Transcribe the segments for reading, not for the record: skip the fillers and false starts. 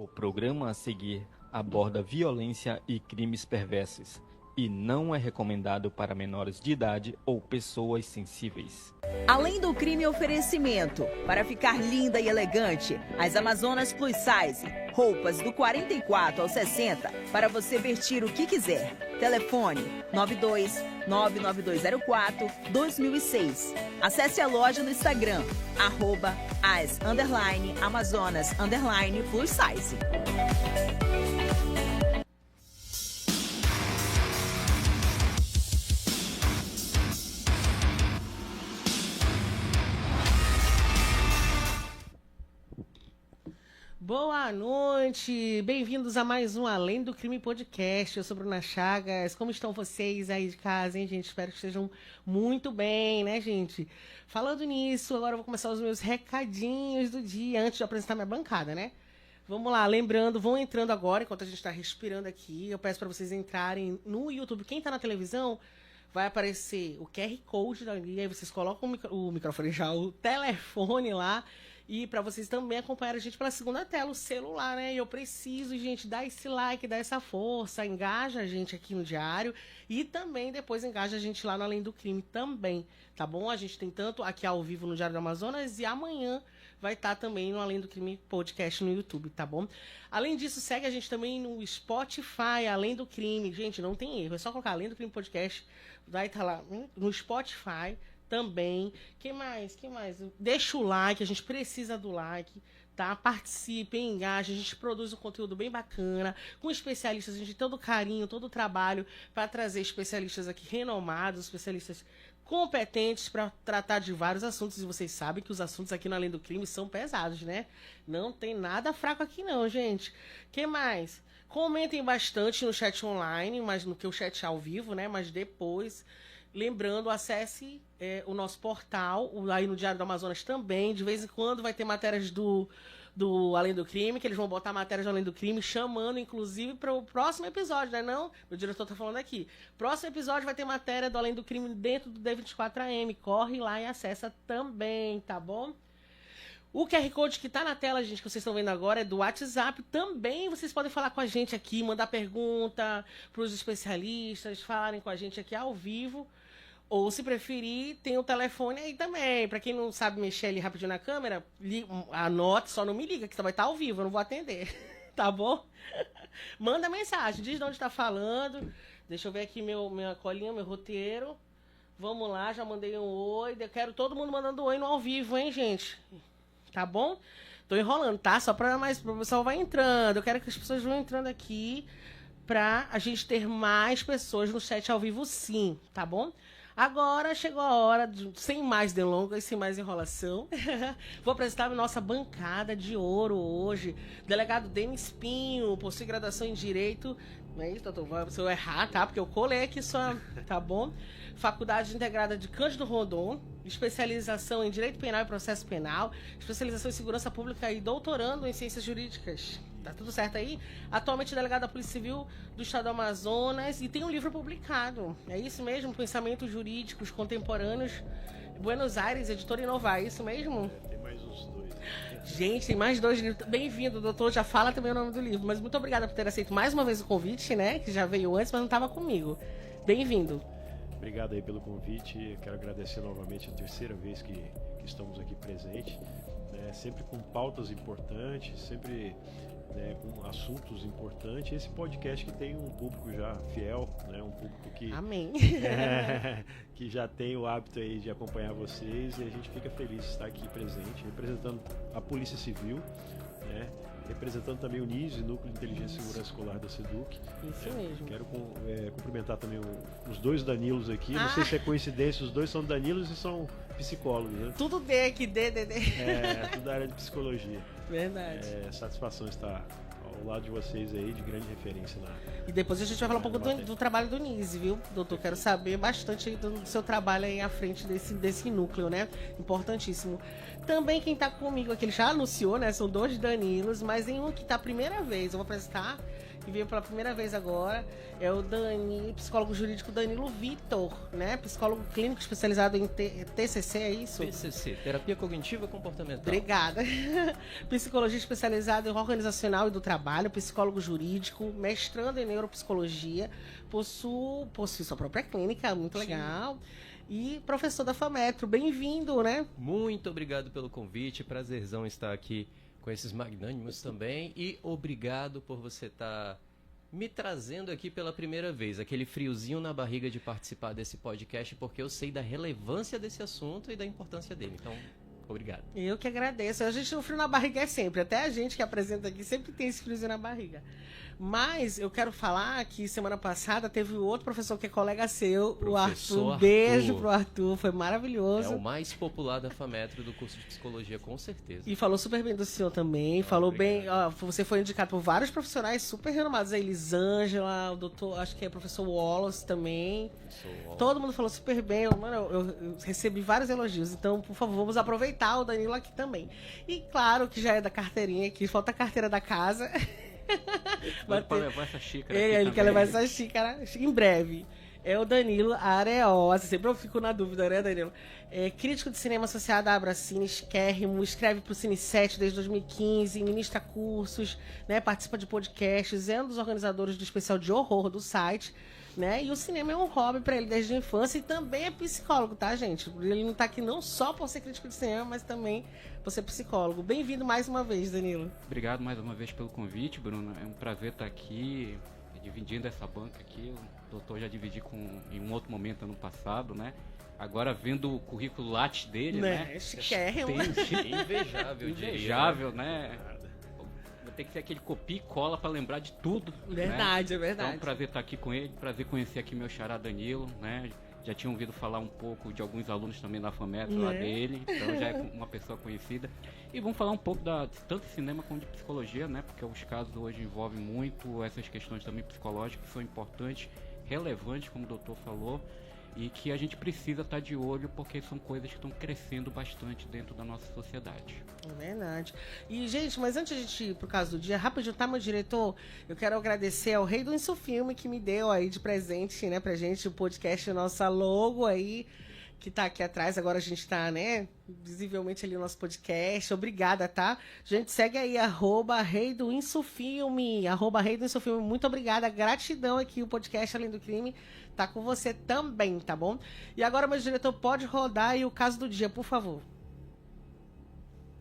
O programa a seguir aborda violência e crimes perversos e não é recomendado para menores de idade ou pessoas sensíveis. Além do crime, oferecimento. Para ficar linda e elegante, as Amazonas Plus Size. Roupas do 44 ao 60 para você vestir o que quiser. Telefone 92-99204-2006. Acesse a loja no Instagram, @as_Amazonas_Plus Size. Boa noite, bem-vindos a mais um Além do Crime Podcast. Eu sou Bruna Chagas. Como estão vocês aí de casa, hein, gente? Espero que estejam muito bem, né, gente? Falando nisso, agora eu vou começar os meus recadinhos do dia, antes de apresentar minha bancada, né? Vamos lá, lembrando, vão entrando agora, enquanto a gente está respirando aqui. Eu peço para vocês entrarem no YouTube. Quem está na televisão, vai aparecer o QR Code ali, aí vocês colocam o microfone já, o telefone lá. E para vocês também acompanharem a gente pela segunda tela, o celular, né? E eu preciso, gente, dar esse like, dar essa força, engaja a gente aqui no diário e também depois engaja a gente lá no Além do Crime também, tá bom? A gente tem tanto aqui ao vivo no Diário do Amazonas e amanhã vai estar também no Além do Crime Podcast no YouTube, tá bom? Além disso, segue a gente também no Spotify, Além do Crime. Gente, não tem erro, é só colocar Além do Crime Podcast, vai estar lá no Spotify também. Que mais? Deixa o like, a gente precisa do like, tá? Participe, engaje, a gente produz um conteúdo bem bacana, com especialistas, a gente tem todo carinho, todo o trabalho para trazer especialistas aqui renomados, especialistas competentes para tratar de vários assuntos, e vocês sabem que os assuntos aqui no Além do Crime são pesados, né? Não tem nada fraco aqui não, gente. Que mais? Comentem bastante no chat online, mas no que o chat ao vivo, né? Mas depois... Lembrando, acesse o nosso portal, aí no Diário do Amazonas também. De vez em quando vai ter matérias do Além do Crime, que eles vão botar matérias do Além do Crime, chamando, inclusive, para o próximo episódio, né? Não, o diretor tá falando aqui. Próximo episódio vai ter matéria do Além do Crime dentro do D24AM. Corre lá e acessa também, tá bom? O QR Code que tá na tela, gente, que vocês estão vendo agora, é do WhatsApp. Também vocês podem falar com a gente aqui, mandar pergunta para os especialistas, falarem com a gente aqui ao vivo. Ou, se preferir, tem o telefone aí também. Para quem não sabe mexer ali rapidinho na câmera, anote, só não me liga, que só vai estar ao vivo, eu não vou atender. Tá bom? Manda mensagem, diz de onde está falando. Deixa eu ver aqui minha colinha, meu roteiro. Vamos lá, já mandei um oi. Eu quero todo mundo mandando oi no ao vivo, hein, gente? Tá bom? Tô enrolando, tá? Só para mais o pessoal vai entrando. Eu quero que as pessoas vão entrando aqui pra a gente ter mais pessoas no chat ao vivo, sim, tá bom? Agora chegou a hora, sem mais delongas, sem mais enrolação, vou apresentar a nossa bancada de ouro hoje. Delegado Denis Pinho, possui graduação em Direito. Não é isso, doutor? Se eu errar, tá? Porque eu colei aqui só, tá bom? Faculdade Integrada de Cândido Rondon, especialização em Direito Penal e Processo Penal, especialização em Segurança Pública e doutorando em Ciências Jurídicas. Tá tudo certo aí? Atualmente delegado da Polícia Civil do Estado do Amazonas e tem um livro publicado. É isso mesmo? Pensamentos Jurídicos Contemporâneos, Buenos Aires, editora Inovar. É isso mesmo? Tem mais uns dois. Gente, tem mais 2 livros. Bem-vindo, doutor. Já fala também o nome do livro. Mas muito obrigada por ter aceito mais uma vez o convite, né? Que já veio antes, mas não estava comigo. Bem-vindo. Obrigado aí pelo convite. Quero agradecer novamente a terceira vez que estamos aqui presentes. Sempre com pautas importantes, sempre com assuntos importantes. Esse podcast que tem um público já fiel, né? Um público que... Amém. Que já tem o hábito aí de acompanhar vocês, e a gente fica feliz de estar aqui presente, representando a Polícia Civil, né? Representando também o NISE, Núcleo de Inteligência e Segurança Escolar da SEDUC. Isso mesmo. Quero cumprimentar também os dois Danilos aqui. Não sei se é coincidência, os dois são Danilos e são psicólogos, né? Tudo D aqui, D. Tudo da área de psicologia. Verdade. Satisfação estar ao lado de vocês aí, de grande referência na... E depois a gente vai falar um pouco do trabalho do NISE, viu, doutor? Quero saber bastante do seu trabalho aí à frente desse núcleo, né? Importantíssimo. Também quem tá comigo aqui, ele já anunciou, né? São 2 Danilos, mas em um que tá a primeira vez. Eu vou apresentar que veio pela primeira vez agora, é o psicólogo jurídico Danilo Vitor, né? Psicólogo clínico especializado em TCC, é isso? TCC, Terapia Cognitiva Comportamental. Obrigada. Psicologia especializada em organizacional e do trabalho, psicólogo jurídico, mestrando em neuropsicologia, possui sua própria clínica, muito legal. E professor da FAMetro, bem-vindo, né? Muito obrigado pelo convite, prazerzão estar aqui com esses magnânimos também. E obrigado por você estar me trazendo aqui pela primeira vez, aquele friozinho na barriga de participar desse podcast, porque eu sei da relevância desse assunto e da importância dele. Então, obrigado. Eu que agradeço. A gente, o frio na barriga é sempre. Até a gente que apresenta aqui sempre tem esse friozinho na barriga. Mas eu quero falar que semana passada teve outro professor que é colega seu, Professor o Arthur. Um beijo pro Arthur, foi maravilhoso. É o mais popular da FAMetro do curso de psicologia, com certeza. E falou super bem do senhor também. Falou obrigado. bem. Ó, você foi indicado por vários profissionais super renomados. A Elisângela, o doutor, acho que é o professor Wallace também. Todo mundo falou super bem. Eu recebi vários elogios. Então, por favor, vamos aproveitar o Danilo aqui também. E claro que já é da carteirinha aqui, falta a carteira da casa. Para levar essa xícara. Ele quer levar essa xícara em breve. É o Danilo Areosa. Sempre eu fico na dúvida, né, Danilo? É crítico de cinema associado à Abracine, esquérrimo, escreve para o Cine 7 desde 2015, ministra cursos, né, participa de podcasts, é um dos organizadores do especial de horror do site, né? E o cinema é um hobby para ele desde a infância e também é psicólogo, tá, gente? Ele não tá aqui não só por ser crítico de cinema, mas também por ser psicólogo. Bem-vindo mais uma vez, Danilo. Obrigado mais uma vez pelo convite, Bruno. É um prazer estar aqui, dividindo essa banca aqui. O doutor já dividi em um outro momento ano passado, né? Agora vendo o currículo Lattes dele, né? Chiquérrimo. Invejável, Invejável, né? Vou ter que ser aquele copia e cola para lembrar de tudo. Verdade, né? É verdade. Então, é um prazer estar aqui com ele, prazer conhecer aqui meu xará Danilo, né? Já tinha ouvido falar um pouco de alguns alunos também da FAMetro lá dele, então já é uma pessoa conhecida. E vamos falar um pouco tanto de cinema como de psicologia, né? Porque os casos hoje envolvem muito essas questões também psicológicas, que são importantes, relevantes, como o doutor falou, e que a gente precisa estar de olho porque são coisas que estão crescendo bastante dentro da nossa sociedade. É verdade. E, gente, mas antes de a gente ir pro caso do dia, rapidinho, tá, meu diretor? Eu quero agradecer ao Rei do Insufilme que me deu aí de presente, né, pra gente, o podcast, nossa logo aí, que tá aqui atrás. Agora a gente tá, né, visivelmente ali no nosso podcast. Obrigada, tá? Gente, segue aí, @Rei do Insufilme, @Rei do Insufilme. Muito obrigada, gratidão aqui, o podcast Além do Crime tá com você também, tá bom? E agora, meu diretor, pode rodar aí o caso do dia, por favor.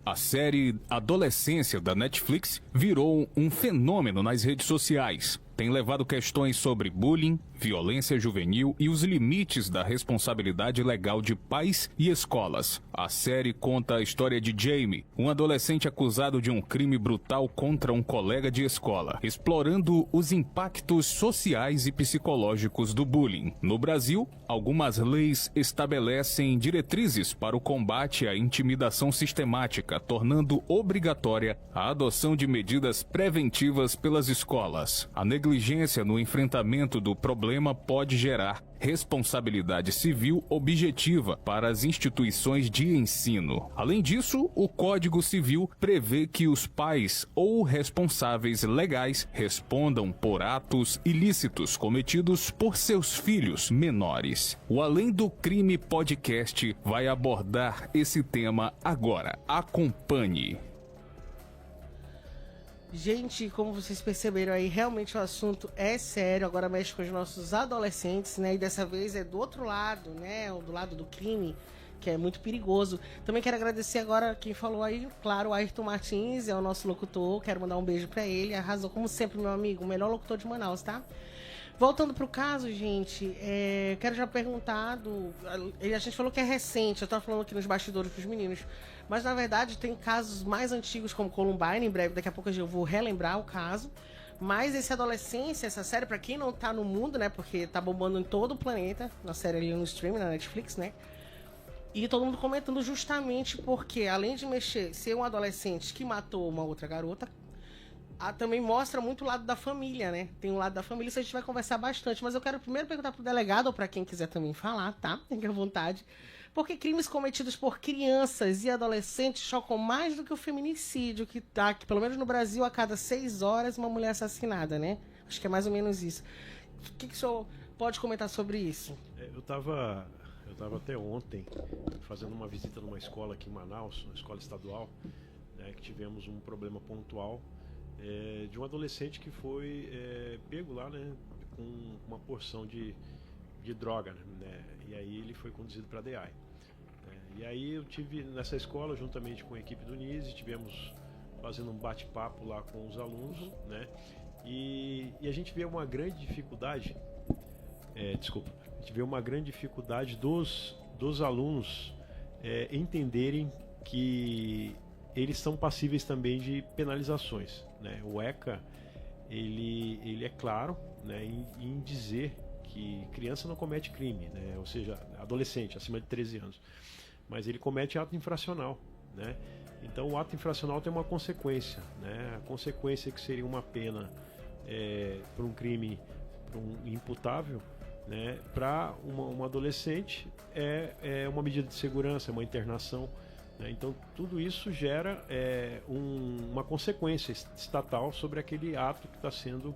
A série Adolescência da Netflix virou um fenômeno nas redes sociais. Tem levado questões sobre bullying, violência juvenil e os limites da responsabilidade legal de pais e escolas. A série conta a história de Jamie, um adolescente acusado de um crime brutal contra um colega de escola, explorando os impactos sociais e psicológicos do bullying. No Brasil, algumas leis estabelecem diretrizes para o combate à intimidação sistemática, tornando obrigatória a adoção de medidas preventivas pelas escolas. A negligência no enfrentamento do problema pode gerar responsabilidade civil objetiva para as instituições de ensino. Além disso, o Código Civil prevê que os pais ou responsáveis legais respondam por atos ilícitos cometidos por seus filhos menores. O Além do Crime Podcast vai abordar esse tema agora. Acompanhe. Gente, como vocês perceberam aí, realmente o assunto é sério, agora mexe com os nossos adolescentes, né? E dessa vez é do outro lado, né? Do lado do crime, que é muito perigoso. Também quero agradecer agora quem falou aí, claro, o Ayrton Martins, é o nosso locutor, quero mandar um beijo pra ele, arrasou como sempre, meu amigo, o melhor locutor de Manaus, tá? Voltando pro caso, gente, quero já perguntar, a gente falou que é recente, eu tava falando aqui nos bastidores pros meninos, mas na verdade tem casos mais antigos como Columbine, em breve, daqui a pouco eu vou relembrar o caso, mas esse Adolescência, essa série, pra quem não tá no mundo, né, porque tá bombando em todo o planeta, na série ali no streaming, na Netflix, né, e todo mundo comentando justamente porque, além de ser um adolescente que matou uma outra garota, também mostra muito o lado da família, né? Tem um lado da família, isso a gente vai conversar bastante. Mas eu quero primeiro perguntar pro delegado, ou pra quem quiser também falar, tá? Fique à vontade. Porque crimes cometidos por crianças e adolescentes chocam mais do que o feminicídio, que tá aqui, pelo menos no Brasil, a cada 6 horas, uma mulher assassinada, né? Acho que é mais ou menos isso. O que o senhor pode comentar sobre isso? Eu estava até ontem fazendo uma visita numa escola aqui em Manaus, uma escola estadual, né, que tivemos um problema pontual de um adolescente que foi pego lá, né, com uma porção de droga, né, e aí ele foi conduzido para a DEAI. E aí eu tive nessa escola, juntamente com a equipe do NISE, tivemos fazendo um bate-papo lá com os alunos, né, e a gente vê uma grande dificuldade, a gente vê uma grande dificuldade dos alunos entenderem que eles são passíveis também de penalizações, né? O ECA, ele é claro, né, em dizer que criança não comete crime, né? Ou seja, adolescente acima de 13 anos, mas ele comete ato infracional, né? Então o ato infracional tem uma consequência, né? A consequência que seria uma pena por um crime, por um imputável, né, para um adolescente é uma medida de segurança, é uma internação, né? Então tudo isso gera uma consequência estatal sobre aquele ato que está sendo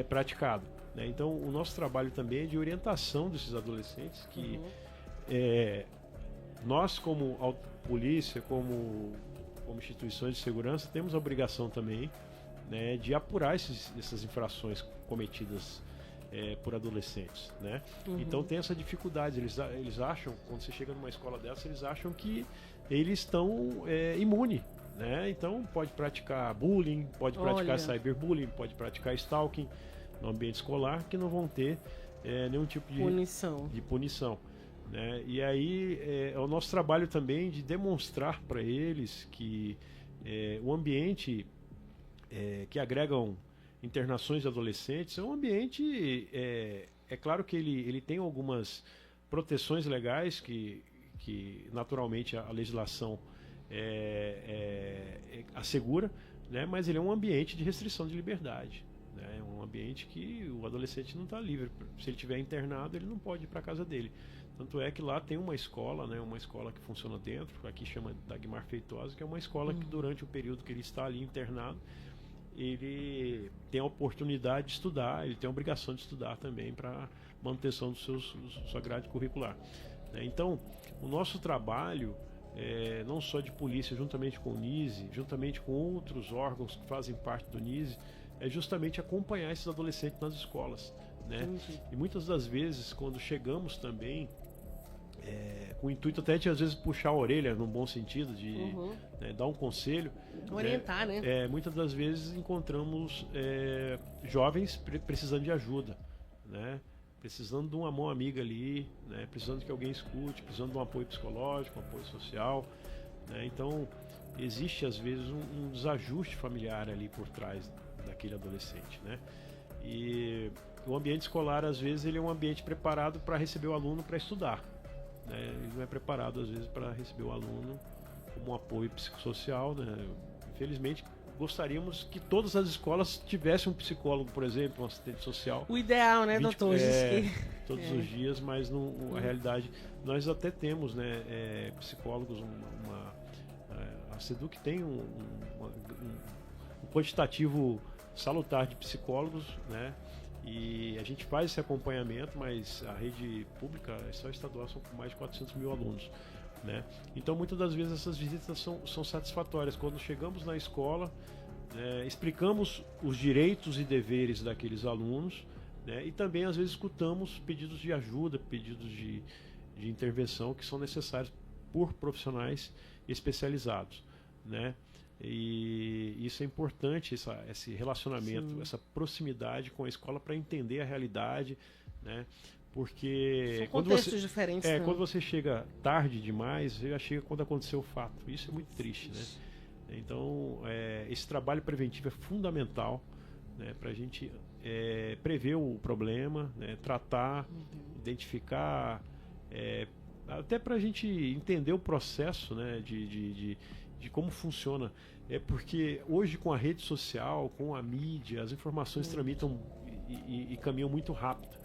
praticado, né? Então o nosso trabalho também é de orientação desses adolescentes que nós como polícia, como instituições de segurança, temos a obrigação também, né, de apurar essas infrações cometidas por adolescentes, né? Então tem essa dificuldade, eles acham, quando você chega numa escola dessa, eles acham que eles estão imunes, né? Então pode praticar bullying, pode praticar cyberbullying, pode praticar stalking no ambiente escolar, que não vão ter nenhum tipo de punição, né? E aí é o nosso trabalho também de demonstrar para eles que o ambiente que agregam internações de adolescentes é um ambiente, é claro que ele tem algumas proteções legais que naturalmente a legislação assegura, né? Mas ele é um ambiente de restrição de liberdade, né? É um ambiente que o adolescente não está livre. Se ele estiver internado, ele não pode ir para a casa dele. Tanto é que lá tem uma escola, né? Uma escola que funciona dentro, aqui chama Dagmar Feitosa, que é uma escola que durante o período que ele está ali internado, ele tem a oportunidade de estudar, ele tem a obrigação de estudar também para manutenção do sua grade curricular, né? Então, o nosso trabalho, não só de polícia, juntamente com o NISE, juntamente com outros órgãos que fazem parte do NISE, é justamente acompanhar esses adolescentes nas escolas, né? E muitas das vezes, quando chegamos também, com o intuito até de às vezes puxar a orelha, num bom sentido, de dar um conselho, orientar, né? Muitas das vezes encontramos jovens precisando de ajuda, né? Precisando de uma mão amiga ali, né? Precisando que alguém escute, precisando de um apoio psicológico, um apoio social, né? Então existe às vezes um desajuste familiar ali por trás daquele adolescente, né? E o ambiente escolar às vezes ele é um ambiente preparado para receber o aluno para estudar, né? Ele não é preparado às vezes para receber o aluno como um apoio psicossocial, né? Infelizmente gostaríamos que todas as escolas tivessem um psicólogo, por exemplo, um assistente social. O ideal, né, doutor? Todos os dias, mas a realidade, nós até temos, né, psicólogos, a SEDUC tem um quantitativo salutar de psicólogos, né? E a gente faz esse acompanhamento, mas a rede pública, só estadual, são mais de 400 mil alunos, né? Então muitas das vezes essas visitas são satisfatórias. Quando chegamos na escola, explicamos os direitos e deveres daqueles alunos, né? E também às vezes escutamos pedidos de ajuda, pedidos de intervenção que são necessários por profissionais especializados, né? E isso é importante, esse relacionamento, essa proximidade com a escola para entender a realidade, né? Porque são contextos diferentes, quando você chega tarde demais, você já chega quando aconteceu o fato. Isso é muito triste, né? Então esse trabalho preventivo é fundamental, né, para a gente prever o problema, né, tratar, identificar, até para a gente entender o processo, né, de como funciona. Porque hoje com a rede social, com a mídia, as informações tramitam e caminham muito rápido,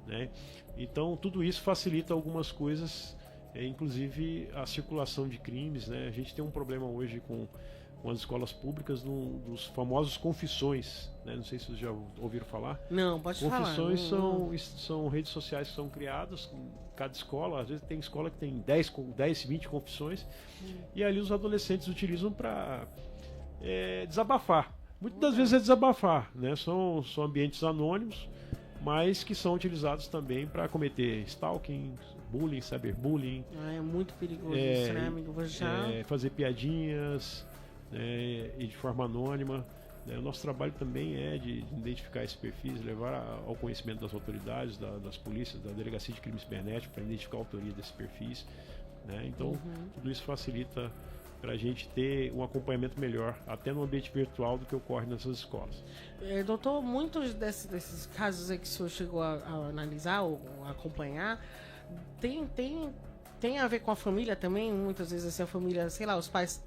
né? Então tudo isso facilita algumas coisas, inclusive a circulação de crimes, né? A gente tem um problema hoje com com as escolas públicas dos famosos confissões, né? Não sei se vocês já ouviram falar. Não, pode falar. Confissões são redes sociais que são criadas com cada escola. Às vezes tem escola que tem 10, 20 confissões, e ali os adolescentes utilizam para desabafar. Muitas das vezes é desabafar, né? São ambientes anônimos, mas que são utilizados também para cometer stalking, bullying, cyberbullying. É muito perigoso isso, né, amigo? Fazer piadinhas, e de forma anônima. Né? O nosso trabalho também é de identificar esses perfis, levar ao conhecimento das autoridades, das polícias, da Delegacia de Crimes Cibernéticos, para identificar a autoria desses perfis. Né? Então, tudo isso facilita para a gente ter um acompanhamento melhor, até no ambiente virtual, do que ocorre nessas escolas. Doutor, muitos desses casos aí que o senhor chegou a analisar ou a acompanhar, tem a ver com a família também? Muitas vezes assim, a família, sei lá, os pais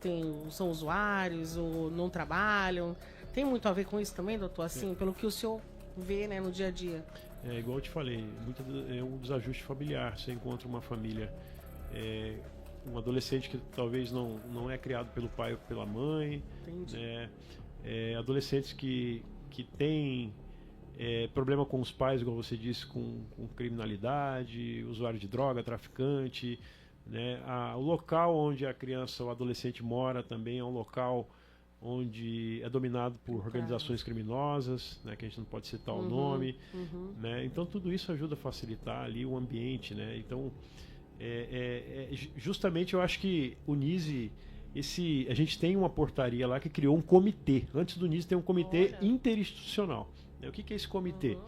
são usuários ou não trabalham. Tem muito a ver com isso também, doutor? Assim, pelo que o senhor vê, né, no dia a dia. Igual eu te falei, é um desajuste familiar. Você encontra uma família, um adolescente que talvez não é criado pelo pai ou pela mãe. Entendi. Adolescentes que têm problema com os pais, igual você disse, com criminalidade, usuário de droga, traficante, né? O local onde a criança ou adolescente mora também é um local onde é dominado por organizações criminosas, né? Que a gente não pode citar o nome, né? Então tudo isso ajuda a facilitar ali o ambiente, né? Então justamente eu acho que o NISE, a gente tem uma portaria lá que criou um comitê. Antes do NISE tem um comitê interinstitucional. O que é esse comitê?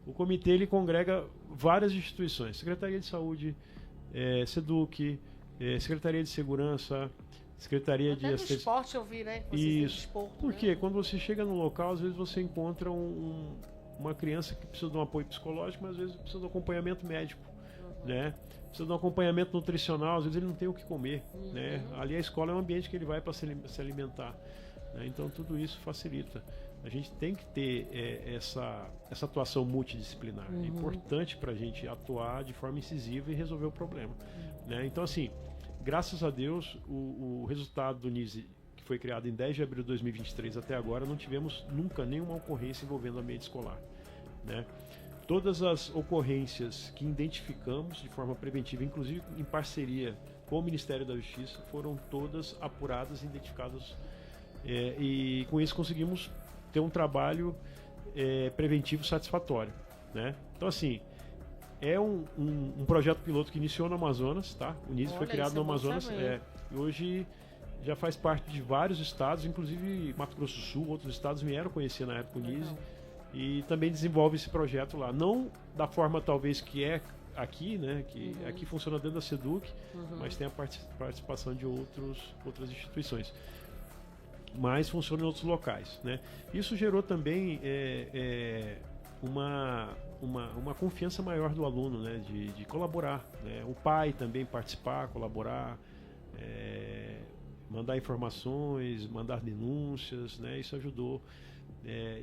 O comitê ele congrega várias instituições: Secretaria de Saúde, SEDUC, Secretaria de Segurança, Secretaria de Assistência. Esporte eu vi, né? Isso. Porque quando você chega no local, às vezes você encontra uma criança que precisa de um apoio psicológico, mas às vezes precisa de um acompanhamento médico, né? Precisa de um acompanhamento nutricional, às vezes ele não tem o que comer, né? Ali a escola é um ambiente que ele vai para se alimentar, né? Então tudo isso facilita. A gente tem que ter essa atuação multidisciplinar. É importante para a gente atuar de forma incisiva e resolver o problema. Né? Então, assim, graças a Deus, o resultado do NISE, que foi criado em 10 de abril de 2023 até agora, não tivemos nunca nenhuma ocorrência envolvendo o ambiente escolar. Né? Todas as ocorrências que identificamos de forma preventiva, inclusive em parceria com o Ministério da Justiça, foram todas apuradas e identificadas. E com isso conseguimos ter um trabalho preventivo satisfatório, né? Então, assim, é um projeto piloto que iniciou no Amazonas, tá? O NISE foi criado no Amazonas, e hoje já faz parte de vários estados, inclusive Mato Grosso do Sul, outros estados vieram conhecer na época o NISE, e também desenvolve esse projeto lá, não da forma talvez que é aqui, né? Que aqui funciona dentro da SEDUC, mas tem a participação de outras instituições. Mas funciona em outros locais, né? Isso gerou também uma confiança maior do aluno, né? De colaborar, né? O pai também participar, colaborar, mandar informações, mandar denúncias, né? Isso ajudou.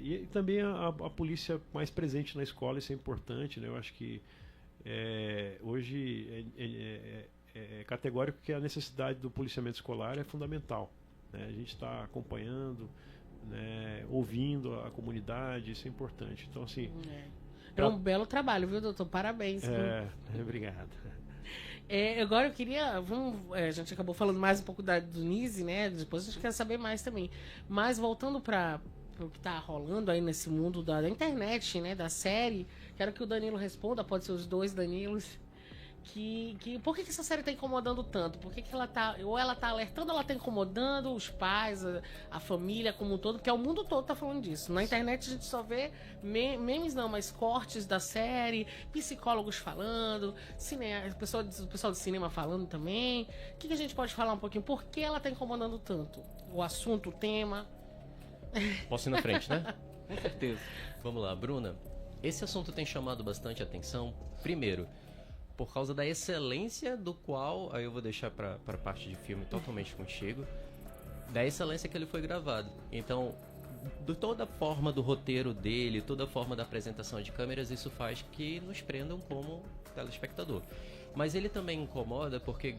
E também a polícia mais presente na escola, isso é importante, né? Eu acho que hoje é categórico que a necessidade do policiamento escolar é fundamental. A gente está acompanhando, né, ouvindo a comunidade, isso é importante. Então, assim... É um belo trabalho, viu, doutor? Parabéns. Obrigado. Agora eu queria... a gente acabou falando mais um pouco do NISE, né? Depois a gente quer saber mais também. Mas voltando para o que está rolando aí nesse mundo da internet, né? Da série, quero que o Danilo responda, pode ser os dois Danilos. Por que essa série está incomodando tanto? Por que ela tá... Ou ela está alertando, ou ela está incomodando os pais, a família como um todo, porque o mundo todo está falando disso. Na internet a gente só vê memes não, mas cortes da série, psicólogos falando, o pessoal do cinema falando também. O que a gente pode falar um pouquinho? Por que ela está incomodando tanto? O assunto, o tema? Posso ir na frente, né? Com certeza. Vamos lá, Bruna. Esse assunto tem chamado bastante atenção. Primeiro, por causa da excelência do qual, aí eu vou deixar para a parte de filme totalmente contigo, da excelência que ele foi gravado. Então, toda a forma do roteiro dele, toda a forma da apresentação de câmeras, isso faz que nos prendam como telespectador. Mas ele também incomoda porque,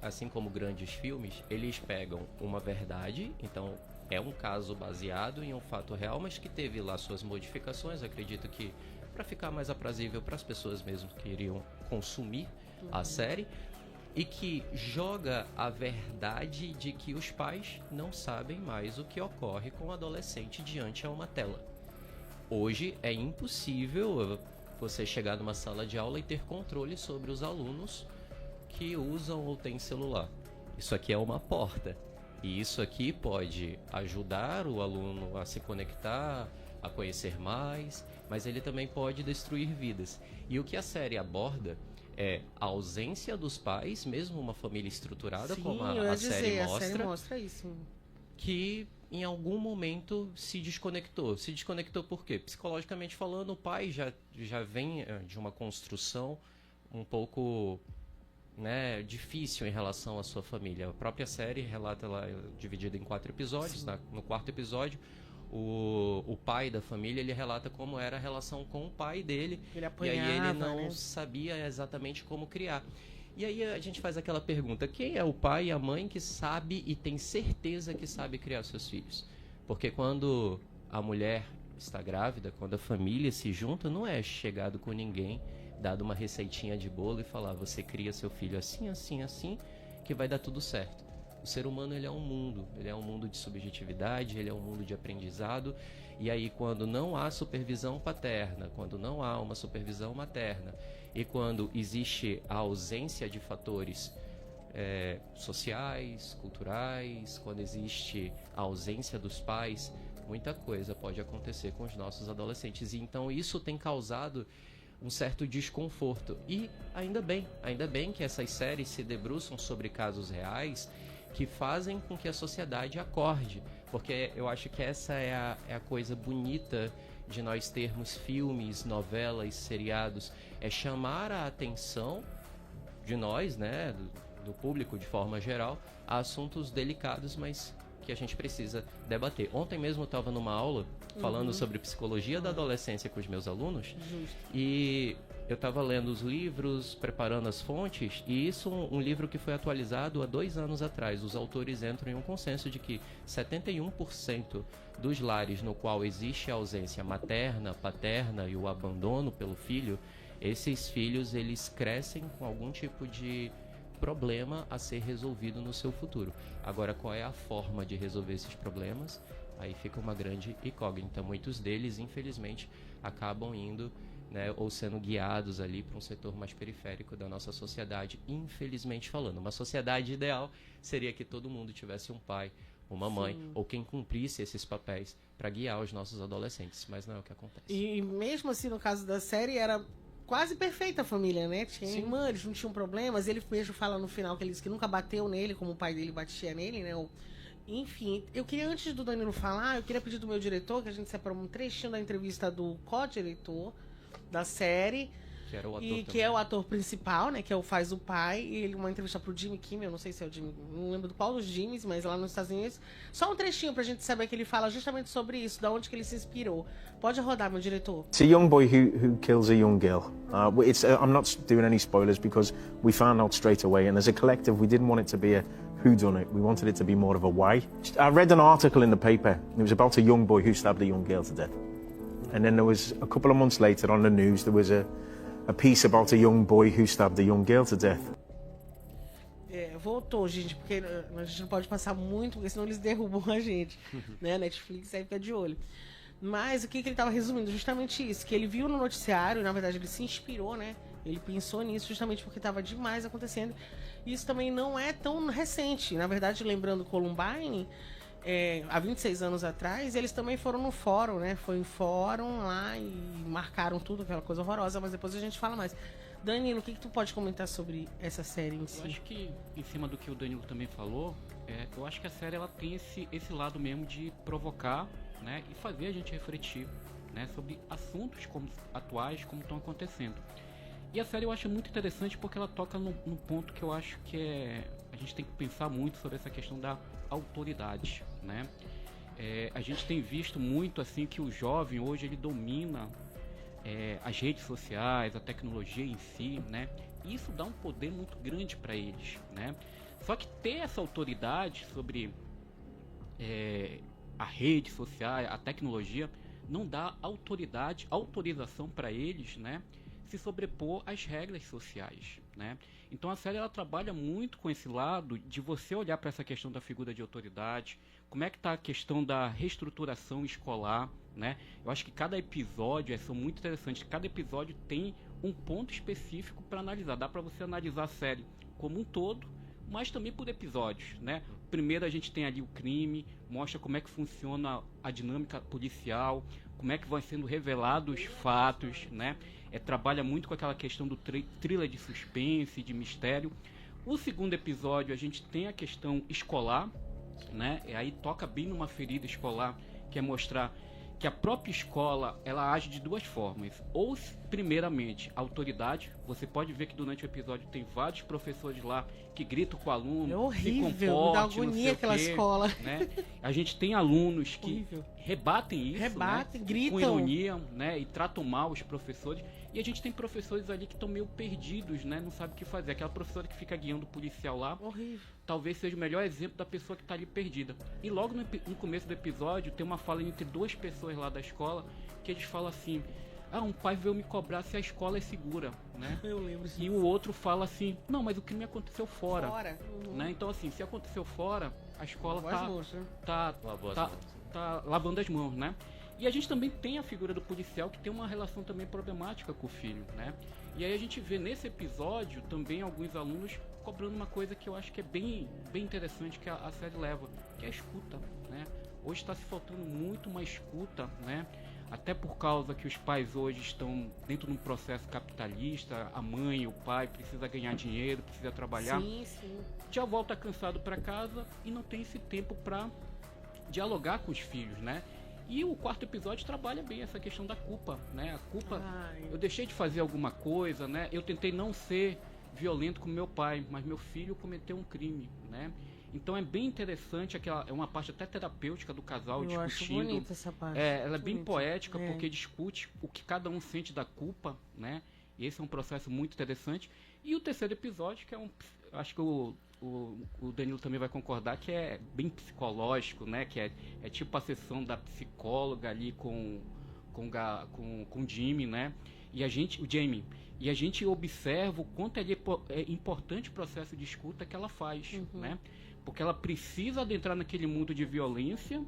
assim como grandes filmes, eles pegam uma verdade, então é um caso baseado em um fato real, mas que teve lá suas modificações, acredito que para ficar mais aprazível para as pessoas mesmo que iriam consumir a série, e que joga a verdade de que os pais não sabem mais o que ocorre com o adolescente diante a uma tela. Hoje é impossível você chegar numa sala de aula e ter controle sobre os alunos que usam ou têm celular. Isso aqui é uma porta. E isso aqui pode ajudar o aluno a se conectar, a conhecer mais, mas ele também pode destruir vidas. E o que a série aborda é a ausência dos pais, mesmo uma família estruturada, Sim, como a série mostra. A série mostra isso. Que em algum momento se desconectou. Se desconectou por quê? Psicologicamente falando, o pai já vem de uma construção um pouco, né, difícil em relação à sua família. A própria série relata, ela é dividida em 4 episódios. No 4º episódio, o pai da família, ele relata como era a relação com o pai dele. Ele apanhava, e aí ele não né? sabia exatamente como criar. E aí a gente faz aquela pergunta: quem é o pai e a mãe que sabe e tem certeza que sabe criar seus filhos? Porque quando a mulher está grávida, quando a família se junta, não é chegado com ninguém, dado uma receitinha de bolo e falar: você cria seu filho assim, assim, assim, que vai dar tudo certo. O ser humano, ele é um mundo de subjetividade, ele é um mundo de aprendizado. E aí, quando não há supervisão paterna, quando não há uma supervisão materna, e quando existe a ausência de fatores sociais, culturais, quando existe a ausência dos pais, muita coisa pode acontecer com os nossos adolescentes. E então isso tem causado um certo desconforto. E ainda bem que essas séries se debruçam sobre casos reais que fazem com que a sociedade acorde, porque eu acho que essa é a coisa bonita de nós termos filmes, novelas, seriados, é chamar a atenção de nós, né, do público de forma geral, a assuntos delicados, mas que a gente precisa debater. Ontem mesmo eu estava numa aula falando sobre psicologia da adolescência com os meus alunos. Justo. E eu estava lendo os livros, preparando as fontes, e isso um livro que foi atualizado há 2 anos atrás. Os autores entram em um consenso de que 71% dos lares no qual existe a ausência materna, paterna e o abandono pelo filho, esses filhos eles crescem com algum tipo de problema a ser resolvido no seu futuro. Agora, qual é a forma de resolver esses problemas? Aí fica uma grande incógnita. Muitos deles, infelizmente, acabam indo, né, ou sendo guiados ali para um setor mais periférico da nossa sociedade, infelizmente falando. Uma sociedade ideal seria que todo mundo tivesse um pai, uma mãe, Sim. ou quem cumprisse esses papéis para guiar os nossos adolescentes, mas não é o que acontece. E mesmo assim, no caso da série, era quase perfeita a família, né? Tinha irmã, eles não tinham problemas. Ele mesmo fala no final que ele disse que nunca bateu nele, como o pai dele batia nele, né? Enfim, eu queria, antes do Danilo falar, eu queria pedir do meu diretor, que a gente separou um trechinho da entrevista do co-diretor da série, Que era o ator e que também. é o ator principal, né? Que é o faz o pai. E ele, uma entrevista pro Jimmy Kimmel, eu não sei se é o Jimmy, não lembro do qual dos Jimmys, mas lá nos Estados Unidos. Só um trechinho pra gente saber que ele fala justamente sobre isso, da onde que ele se inspirou. Pode rodar, meu diretor. It's a young boy who kills a young girl. I'm not doing any spoilers because we found out straight away, and as a collective, we didn't want it to be a whodunit. We wanted it to be more of a why. I read an article in the paper. It was about a young boy who stabbed a young girl to death. And then there was, a couple of months later on the news, there was a piece about a young boy who stabbed a young girl to death. Voltou, gente, porque a gente não pode passar muito, porque senão eles derrubam a gente, né? Netflix aí fica de olho. Mas o que ele estava resumindo? Justamente isso, que ele viu no noticiário, na verdade ele se inspirou, né? Ele pensou nisso justamente porque estava demais acontecendo. Isso também não é tão recente. Na verdade, lembrando Columbine, há 26 anos atrás, eles também foram no fórum, né? Foi em fórum lá e marcaram tudo, aquela coisa horrorosa, mas depois a gente fala mais. Danilo, o que tu pode comentar sobre essa série em si? Eu acho que, em cima do que o Danilo também falou, eu acho que a série ela tem esse lado mesmo de provocar, né, e fazer a gente refletir, né, sobre assuntos atuais como estão acontecendo. E a série eu acho muito interessante porque ela toca num ponto que eu acho que a gente tem que pensar muito sobre essa questão da autoridade, né? A gente tem visto muito assim que o jovem hoje ele domina as redes sociais, a tecnologia em si, né? E isso dá um poder muito grande para eles, né? Só que ter essa autoridade sobre a rede social, a tecnologia, não dá autorização para eles, né, se sobrepor às regras sociais, né? Então a série ela trabalha muito com esse lado de você olhar para essa questão da figura de autoridade, como é que está a questão da reestruturação escolar, né? Eu acho que cada episódio são muito interessantes, cada episódio tem um ponto específico para analisar, dá para você analisar a série como um todo, mas também por episódios, né? Primeiro a gente tem ali o crime, mostra como é que funciona a dinâmica policial, como é que vão sendo revelados os fatos, né? Trabalha muito com aquela questão do thriller de suspense, de mistério. O segundo episódio a gente tem a questão escolar, né? E aí toca bem numa ferida escolar, que é mostrar que a própria escola ela age de duas formas. Ou, primeiramente, a autoridade. Você pode ver que durante o episódio tem vários professores lá que gritam com o aluno, é horrível, se comporte, dá agonia aquela escola. Né? A gente tem alunos que rebatem isso, né? Gritam. Com ironia, né? E tratam mal os professores. E a gente tem professores ali que estão meio perdidos, né? Não sabe o que fazer. Aquela professora que fica guiando o policial lá, horrível, talvez seja o melhor exemplo da pessoa que está ali perdida. E logo no começo do episódio tem uma fala entre duas pessoas lá da escola que eles falam assim: um pai veio me cobrar se a escola é segura, né? Eu lembro disso. E o outro fala assim: não, mas o crime aconteceu fora. Uhum. Né? Então assim, se aconteceu fora, a escola tá lavando as mãos, né? E a gente também tem a figura do policial que tem uma relação também problemática com o filho, né? E aí a gente vê nesse episódio também alguns alunos cobrando uma coisa que eu acho que é bem interessante que a série leva, que é a escuta, né? Hoje está se faltando muito uma escuta, né? Até por causa que os pais hoje estão dentro de um processo capitalista, a mãe, o pai precisa ganhar dinheiro, precisa trabalhar. Sim. Já volta cansado para casa e não tem esse tempo para dialogar com os filhos, né? E o quarto episódio trabalha bem essa questão da culpa, né? A culpa, eu deixei de fazer alguma coisa, né? Eu tentei não ser violento com meu pai, mas meu filho cometeu um crime, né? Então é bem interessante, é uma parte até terapêutica do casal discutindo. Acho bonita essa parte. Ela é bem poética porque discute o que cada um sente da culpa, né? E esse é um processo muito interessante. E o terceiro episódio, que é acho que o Danilo também vai concordar, que é bem psicológico, né? Que é tipo a sessão da psicóloga ali com o Jimmy, né? O Jamie. E a gente observa o quanto é importante o processo de escuta que ela faz, né? Porque ela precisa adentrar naquele mundo de violência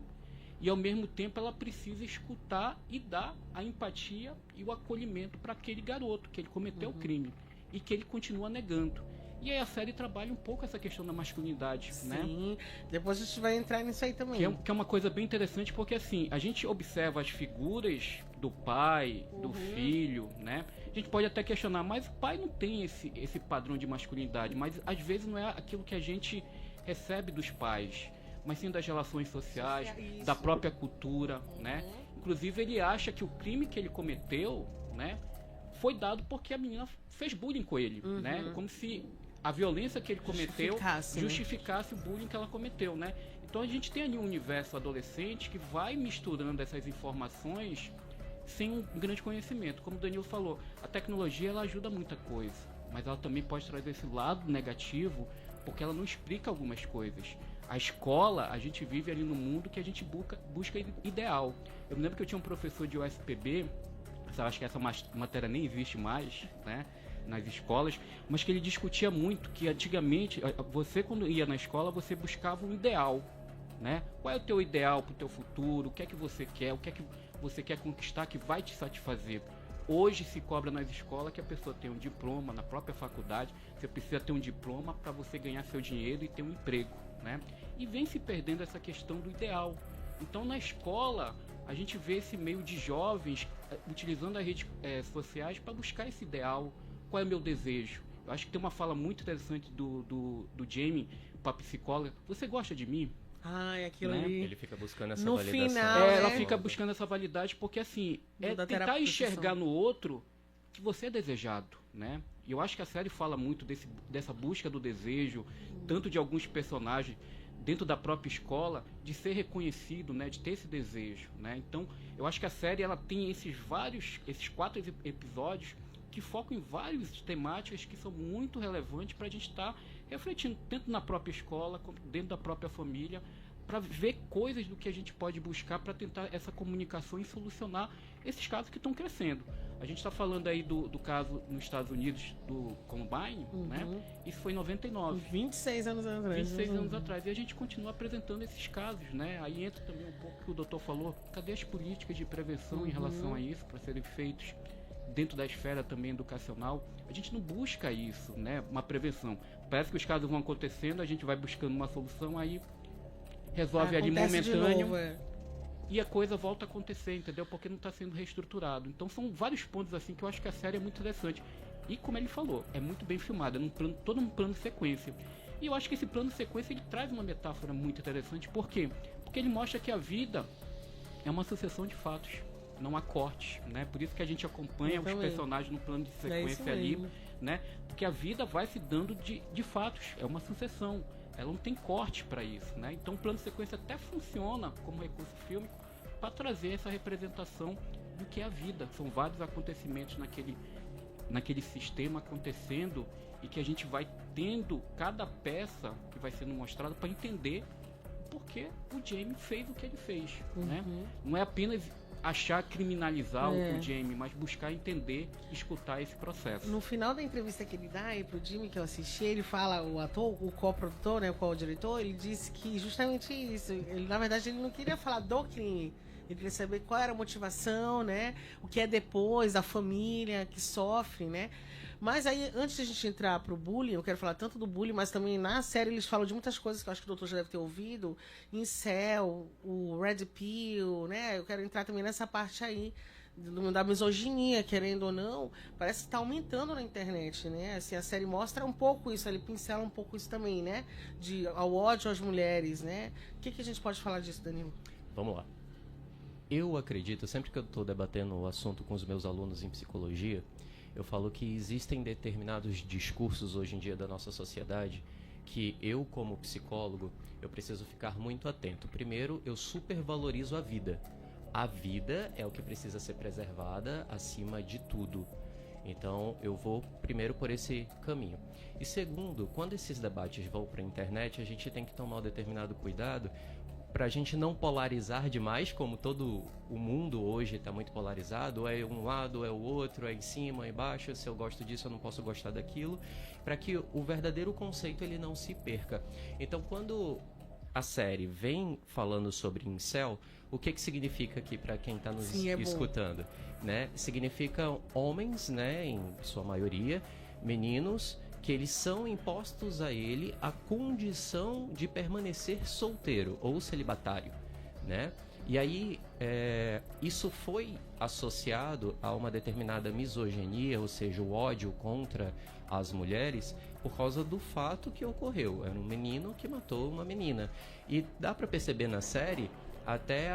e ao mesmo tempo ela precisa escutar e dar a empatia e o acolhimento para aquele garoto que ele cometeu o crime e que ele continua negando. E aí a série trabalha um pouco essa questão da masculinidade, né? Sim, depois a gente vai entrar nisso aí também. Que é uma coisa bem interessante, porque assim, a gente observa as figuras do pai, do filho, né? A gente pode até questionar, mas o pai não tem esse padrão de masculinidade, mas às vezes não é aquilo que a gente recebe dos pais, mas sim das relações sociais, da própria cultura, né? Inclusive ele acha que o crime que ele cometeu, né, foi dado porque a menina fez bullying com ele, né? Como se a violência que ele cometeu justificasse o bullying que ela cometeu, né? Então a gente tem ali um universo adolescente que vai misturando essas informações sem um grande conhecimento. Como o Danilo falou, a tecnologia ela ajuda muita coisa, mas ela também pode trazer esse lado negativo porque ela não explica algumas coisas. A escola, a gente vive ali no mundo que a gente busca ideal. Eu me lembro que eu tinha um professor de USPB, acho que essa matéria nem existe mais, né, nas escolas, mas que ele discutia muito que antigamente, você quando ia na escola, você buscava um ideal, né? Qual é o teu ideal para o teu futuro? O que é que você quer? O que é que você quer conquistar que vai te satisfazer? Hoje se cobra nas escolas que a pessoa tenha um diploma, na própria faculdade, você precisa ter um diploma para você ganhar seu dinheiro e ter um emprego, né? E vem se perdendo essa questão do ideal. Então na escola a gente vê esse meio de jovens utilizando as redes sociais para buscar esse ideal. Qual é o meu desejo? Eu acho que tem uma fala muito interessante do Jamie para a psicóloga. Você gosta de mim? É aquilo né? ali. Ele fica buscando essa no validação. Final, ela fica buscando essa validade porque assim, tentar enxergar no outro que você é desejado, né? E eu acho que a série fala muito dessa busca do desejo, tanto de alguns personagens dentro da própria escola, de ser reconhecido, né, de ter esse desejo, né? Então, eu acho que a série ela tem esses 4 episódios que focam em várias temáticas que são muito relevantes para a gente estar refletindo tanto na própria escola, como dentro da própria família, para ver coisas do que a gente pode buscar para tentar essa comunicação e solucionar esses casos que estão crescendo. A gente está falando aí do caso nos Estados Unidos do Columbine, né? Isso foi em 99. 26 anos atrás. 26 anos atrás. E a gente continua apresentando esses casos, né? Aí entra também um pouco o que o doutor falou. Cadê as políticas de prevenção em relação a isso, para serem feitos dentro da esfera também educacional? A gente não busca isso, né? Uma prevenção. Parece que os casos vão acontecendo, a gente vai buscando uma solução, aí resolve ali momentâneo e a coisa volta a acontecer, entendeu? Porque não está sendo reestruturado. Então são vários pontos assim que eu acho que a série é muito interessante. E como ele falou, é muito bem filmada, todo um plano de sequência. E eu acho que esse plano de sequência ele traz uma metáfora muito interessante. Por quê? Porque ele mostra que a vida é uma sucessão de fatos, não há cortes, né? Por isso que a gente acompanha os personagens no plano de sequência ali, né? Porque a vida vai se dando de fatos, é uma sucessão. Ela não tem corte para isso, né? Então o plano de sequência até funciona como recurso fílmico para trazer essa representação do que é a vida. São vários acontecimentos naquele sistema acontecendo e que a gente vai tendo cada peça que vai sendo mostrada para entender por que o Jamie fez o que ele fez, né? Não é apenas achar criminalizar o Jamie, mas buscar entender, escutar esse processo. No final da entrevista que ele dá aí pro Jimmy, que eu assisti, ele fala, o ator, o co-produtor, né, o co-diretor, ele disse que justamente isso, ele, na verdade ele não queria falar do crime, ele queria saber qual era a motivação, né, o que é depois, a família que sofre, né. Mas aí, antes de a gente entrar pro bullying, eu quero falar tanto do bullying, mas também na série eles falam de muitas coisas que eu acho que o doutor já deve ter ouvido. Incel, o Red Pill, né? Eu quero entrar também nessa parte aí da misoginia, querendo ou não. Parece que tá aumentando na internet, né? Assim, a série mostra um pouco isso, ele pincela um pouco isso também, né? Ao ódio às mulheres, né? O que a gente pode falar disso, Danilo? Vamos lá. Eu acredito, sempre que eu estou debatendo o assunto com os meus alunos em psicologia, eu falo que existem determinados discursos hoje em dia da nossa sociedade que eu, como psicólogo, eu preciso ficar muito atento. Primeiro, eu supervalorizo a vida. A vida é o que precisa ser preservada acima de tudo. Então, eu vou primeiro por esse caminho. E segundo, quando esses debates vão para a internet, a gente tem que tomar um determinado cuidado para a gente não polarizar demais, como todo o mundo hoje está muito polarizado, ou é um lado, ou é o outro, é em cima, é embaixo, se eu gosto disso eu não posso gostar daquilo, para que o verdadeiro conceito ele não se perca. Então, quando a série vem falando sobre incel, o que significa aqui para quem está nos escutando? Né? Significa homens, né, em sua maioria, meninos, que eles são impostos a ele a condição de permanecer solteiro ou celibatário, né? E aí, isso foi associado a uma determinada misoginia, ou seja, o ódio contra as mulheres, por causa do fato que ocorreu. Era um menino que matou uma menina. E dá para perceber na série até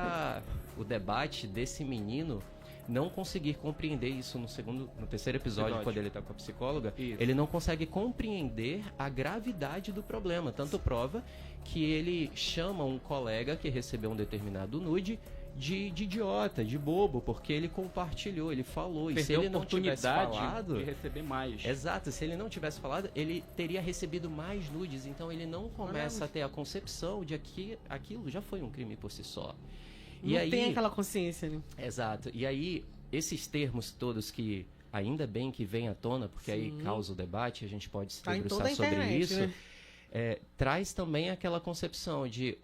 o debate desse menino não conseguir compreender isso no terceiro episódio, quando ele está com a psicóloga. Isso. Ele não consegue compreender a gravidade do problema. Tanto prova que ele chama um colega que recebeu um determinado nude de idiota, de bobo, porque ele compartilhou, ele falou. E se ele não tivesse falado, de receber mais. Exato, se ele não tivesse falado, ele teria recebido mais nudes. Então ele não começa a ter a concepção de que aquilo já foi um crime por si só. Não tem aquela consciência, né? Exato. E aí, esses termos todos que ainda bem que vem à tona, porque aí causa o debate, a gente pode se debruçar sobre isso, né? Traz também aquela concepção de,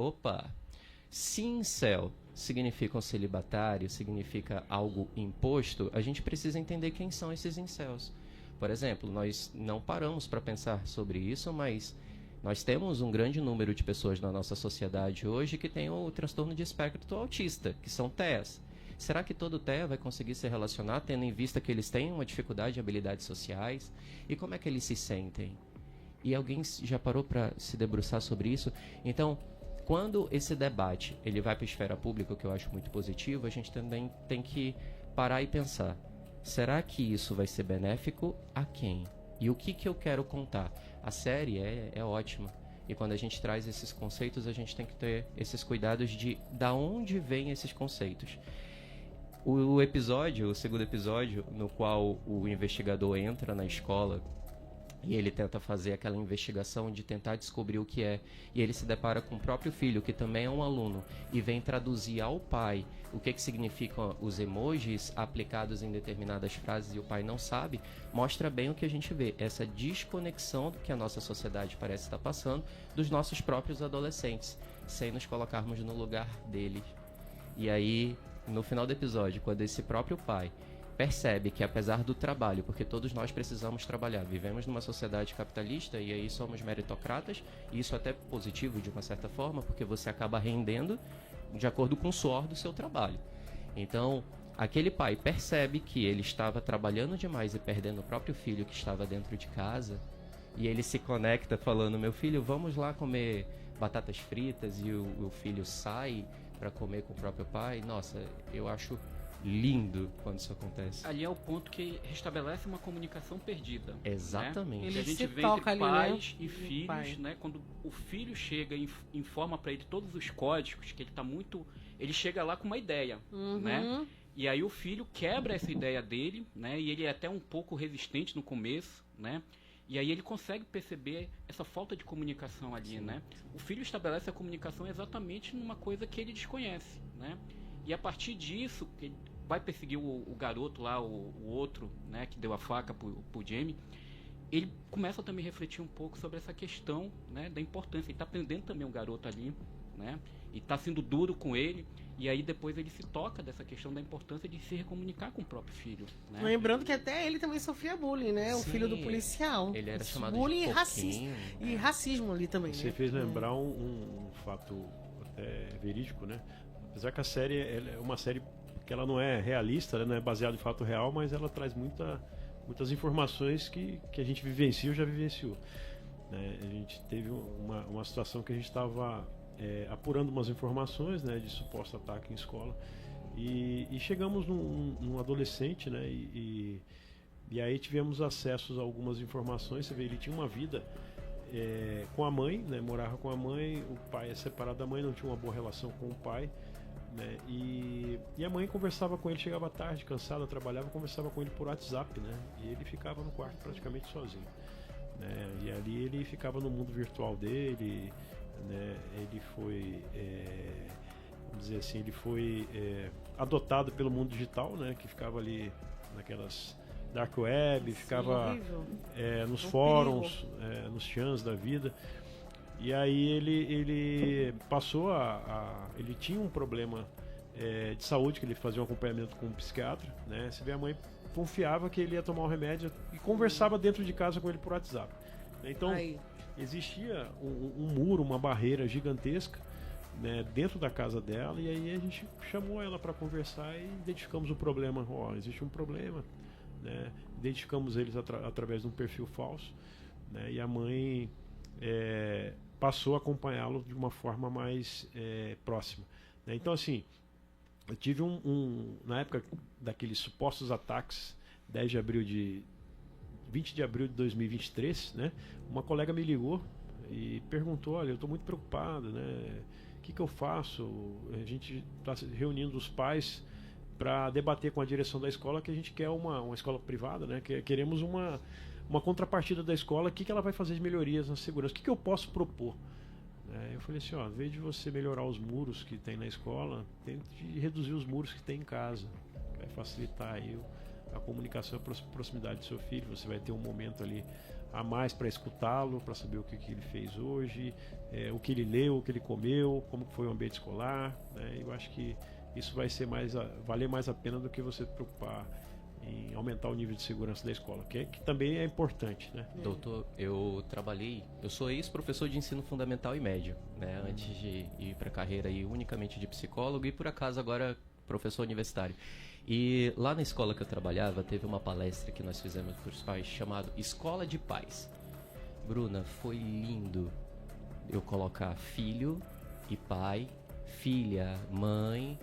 se incel significa um celibatário, significa algo imposto, a gente precisa entender quem são esses incels. Por exemplo, nós não paramos para pensar sobre isso, mas nós temos um grande número de pessoas na nossa sociedade hoje que tem o transtorno de espectro autista, que são TEAs. Será que todo TEA vai conseguir se relacionar, tendo em vista que eles têm uma dificuldade de habilidades sociais? E como é que eles se sentem? E alguém já parou para se debruçar sobre isso? Então, quando esse debate ele vai para a esfera pública, o que eu acho muito positivo, a gente também tem que parar e pensar. Será que isso vai ser benéfico a quem? E o que eu quero contar? A série é ótima. E quando a gente traz esses conceitos, a gente tem que ter esses cuidados de da onde vêm esses conceitos. O segundo episódio, no qual o investigador entra na escola E ele tenta fazer aquela investigação de tentar descobrir o que é. E ele se depara com o próprio filho, que também é um aluno, e vem traduzir ao pai o que significam os emojis aplicados em determinadas frases e o pai não sabe. Mostra bem o que a gente vê, essa desconexão que a nossa sociedade parece estar passando dos nossos próprios adolescentes, sem nos colocarmos no lugar deles. E aí, no final do episódio, quando esse próprio pai percebe que apesar do trabalho, porque todos nós precisamos trabalhar, vivemos numa sociedade capitalista e aí somos meritocratas, e isso é até positivo de uma certa forma, porque você acaba rendendo de acordo com o suor do seu trabalho. Então, aquele pai percebe que ele estava trabalhando demais e perdendo o próprio filho que estava dentro de casa, e ele se conecta falando: meu filho, vamos lá comer batatas fritas, e o filho sai para comer com o próprio pai. Nossa, eu acho lindo quando isso acontece. Ali é o ponto que restabelece uma comunicação perdida. Exatamente. Né? Ele a gente se vê toca entre ali, pais né? e filhos, Pai. né? Quando o filho chega e informa para ele todos os códigos, que ele tá muito... Ele chega lá com uma ideia, né? E aí o filho quebra essa ideia dele, né? E ele é até um pouco resistente no começo, né? E aí ele consegue perceber essa falta de comunicação ali, né? O filho estabelece a comunicação exatamente numa coisa que ele desconhece, né? E a partir disso, ele vai perseguir o garoto lá, o outro, né, que deu a faca pro Jamie. Ele começa também a refletir um pouco sobre essa questão, né, da importância. Ele está aprendendo também o garoto ali, né? E está sendo duro com ele. E aí depois ele se toca dessa questão da importância de se recomunicar com o próprio filho, né? Lembrando que até ele também sofria bullying, né? O Sim, filho do policial. ele era chamado bullying de e racismo. porquinho. E racismo ali também, Você né? fez lembrar um fato até verídico, né? Apesar que a série ela é uma série que ela não é realista, ela não é baseada em fato real, mas ela traz muitas informações que a gente vivencia ou já vivenciou. Né? A gente teve uma situação que a gente estava apurando umas informações, né, de suposto ataque em escola, e chegamos num adolescente, né, e aí tivemos acesso a algumas informações. Você vê, ele tinha uma vida com a mãe, né, morava com a mãe, o pai é separado da mãe, não tinha uma boa relação com o pai, né, e a mãe conversava com ele, chegava tarde, cansada, trabalhava, conversava com ele por WhatsApp, né, e ele ficava no quarto praticamente sozinho, né, e ali ele ficava no mundo virtual dele, né, ele foi, vamos dizer assim, ele foi adotado pelo mundo digital, né, que ficava ali naquelas dark web, ficava nos fóruns, nos chans da vida. E aí ele passou ele tinha um problema de saúde, que ele fazia um acompanhamento com um psiquiatra, né? Você vê, a mãe confiava que ele ia tomar um remédio e conversava dentro de casa com ele por WhatsApp. Então existia um muro, uma barreira gigantesca, né, dentro da casa dela, e aí a gente chamou ela para conversar e identificamos o problema. Existe um problema, né? Identificamos eles através de um perfil falso, né? E a mãe passou a acompanhá-lo de uma forma mais próxima, né? Então, assim, eu tive na época daqueles supostos ataques, 20 de abril de 2023, né? Uma colega me ligou e perguntou: olha, eu estou muito preocupado, né? O que eu faço? A gente está reunindo os pais para debater com a direção da escola, que a gente quer uma escola privada, né? Queremos uma contrapartida da escola. O que ela vai fazer de melhorias na segurança? O que eu posso propor? Eu falei assim: ao invés de você melhorar os muros que tem na escola, tente reduzir os muros que tem em casa. Vai facilitar aí a comunicação e a proximidade do seu filho. Você vai ter um momento ali a mais para escutá-lo, para saber o que ele fez hoje, o que ele leu, o que ele comeu, como foi o ambiente escolar, né? Eu acho que isso vai ser valer mais a pena do que você se preocupar em aumentar o nível de segurança da escola, que também é importante, né? Doutor, eu sou ex-professor de ensino fundamental e médio, né? Antes de ir para a carreira aí unicamente de psicólogo, e por acaso agora professor universitário. E lá na escola que eu trabalhava, teve uma palestra que nós fizemos para os pais, chamado Escola de Pais. Bruna, foi lindo eu colocar filho e pai, filha, mãe,